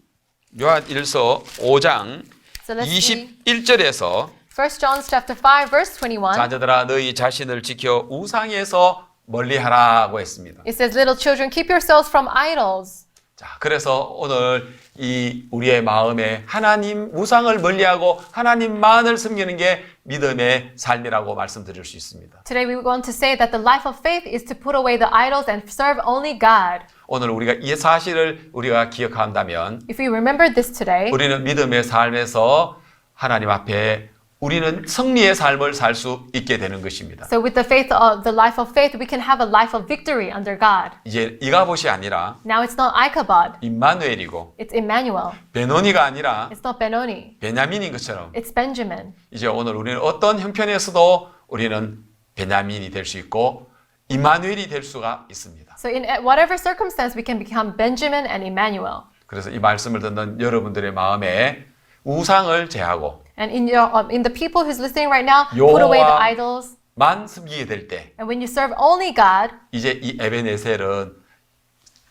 So let's see 21절에서 1 John chapter 5, verse 21. 자녀들아 너희 자신을 지켜 우상에서 멀리하라고 했습니다. It says, little children, keep yourselves from idols. 자, 그래서 오늘 이 우리의 마음에 하나님 우상을 멀리하고 하나님만을 섬기는 게 믿음의 삶이라고 말씀드릴 수 있습니다. Today we want to say that the life of faith is to put away the idols and serve only God. 오늘 우리가 이 사실을 우리가 기억한다면 If we remember this today, 우리는 믿음의 삶에서 하나님 앞에 우리는 승리의 삶을 살 수 있게 되는 것입니다. So with the faith of the life of faith, we can have a life of victory under God. 이제 이가봇이 아니라 Now it's not Ichabod, 임마누엘이고 it's Emmanuel. 베노니가 아니라 It's not Benoni, 베냐민인 것처럼 it's Benjamin. 이제 오늘 우리는 어떤 형편에서도 우리는 베냐민이 될 수 있고 임마누엘이 될 수가 있습니다. So in whatever circumstance, we can become Benjamin and Emmanuel. 그래서 이 말씀을 듣는 여러분들의 마음에 우상을 제하고 And in the people who's listening right now, put away the idols. 만 섬기게 될 때 And when you serve only God, 이제 이 에베네셀은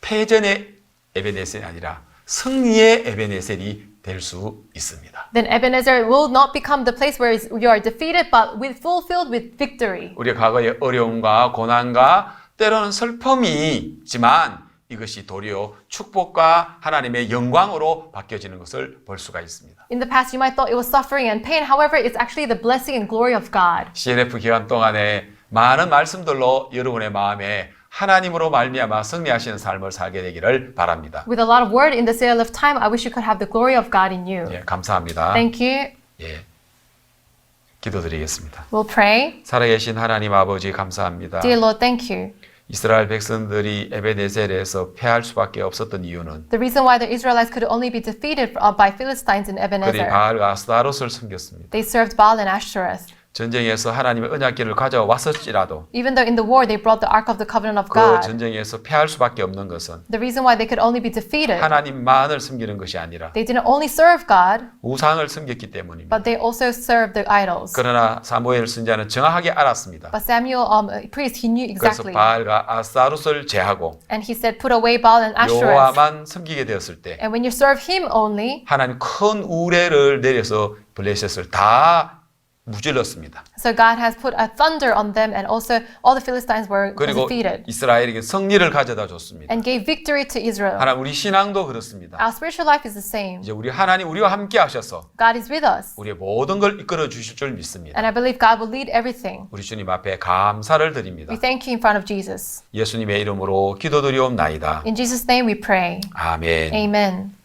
패전의 에베네셀이 아니라 승리의 에베네셀이 될 수 있습니다. then Ebenezer will not become the place where you are defeated, but fulfilled with victory. 우리가 과거의 어려움과 고난과 때로는 슬픔이 있지만 이것이 도리어 축복과 하나님의 영광으로 바뀌어지는 것을 볼 수가 있습니다. In the past, you might thought it was suffering and pain. However, it's actually the blessing and glory of God. CNF 기간 동안에 많은 말씀들로 여러분의 마음에 하나님으로 말미암아 승리하시는 삶을 살게 되기를 바랍니다. With a lot of word in the sale of time, I wish you could have the glory of God in you. 예, 감사합니다. Thank you. 예, 기도드리겠습니다. We'll pray. 살아계신 하나님 아버지 감사합니다. Dear Lord, thank you. 이스라엘 백성들이 에베네셀에서 패할 수밖에 없었던 이유는 The reason why the Israelites could only be defeated by Philistines in 그들이 Ebenezer, 바알과 아스타롯을 섬겼습니다. they served Baal and Ashtoreth. 전쟁에서 하나님의 언약궤를 가져왔을지라도 Even though in the war they brought the Ark of the Covenant of 그 God, 전쟁에서 패할 수밖에 없는 것은 the reason why they could only be defeated, 하나님만을 섬기는 것이 아니라 they didn't only serve God, 우상을 섬겼기 때문입니다. but they also served the idols. 그러나 사무엘 선지자는 정확하게 알았습니다. But Samuel, priest, he knew 그래서 exactly. 바알과 아스타롯을 제하고 And he said, put away Baal and Ashtoreth. 여호와만 섬기게 되었을 때 And when you serve him only, 하나님 큰 우레를 내려서 블레셋을 다 무질렀습니다. so God has put a thunder on them, and also all the Philistines were 그리고 defeated 이스라엘에게 승리를 가져다 줬습니다. and gave victory to Israel. 하나님 우리 신앙도 그렇습니다. Our spiritual life is the same. 이제 우리 하나님 우리와 함께 하셔서 God is with us. 우리의 모든 걸 이끌어 주실 줄 믿습니다. And I believe God will lead everything. 우리 주님 앞에 감사를 드립니다. We thank you in front of Jesus. 예수님의 이름으로 기도드리옵나이다. In Jesus' name we pray. 아멘. Amen.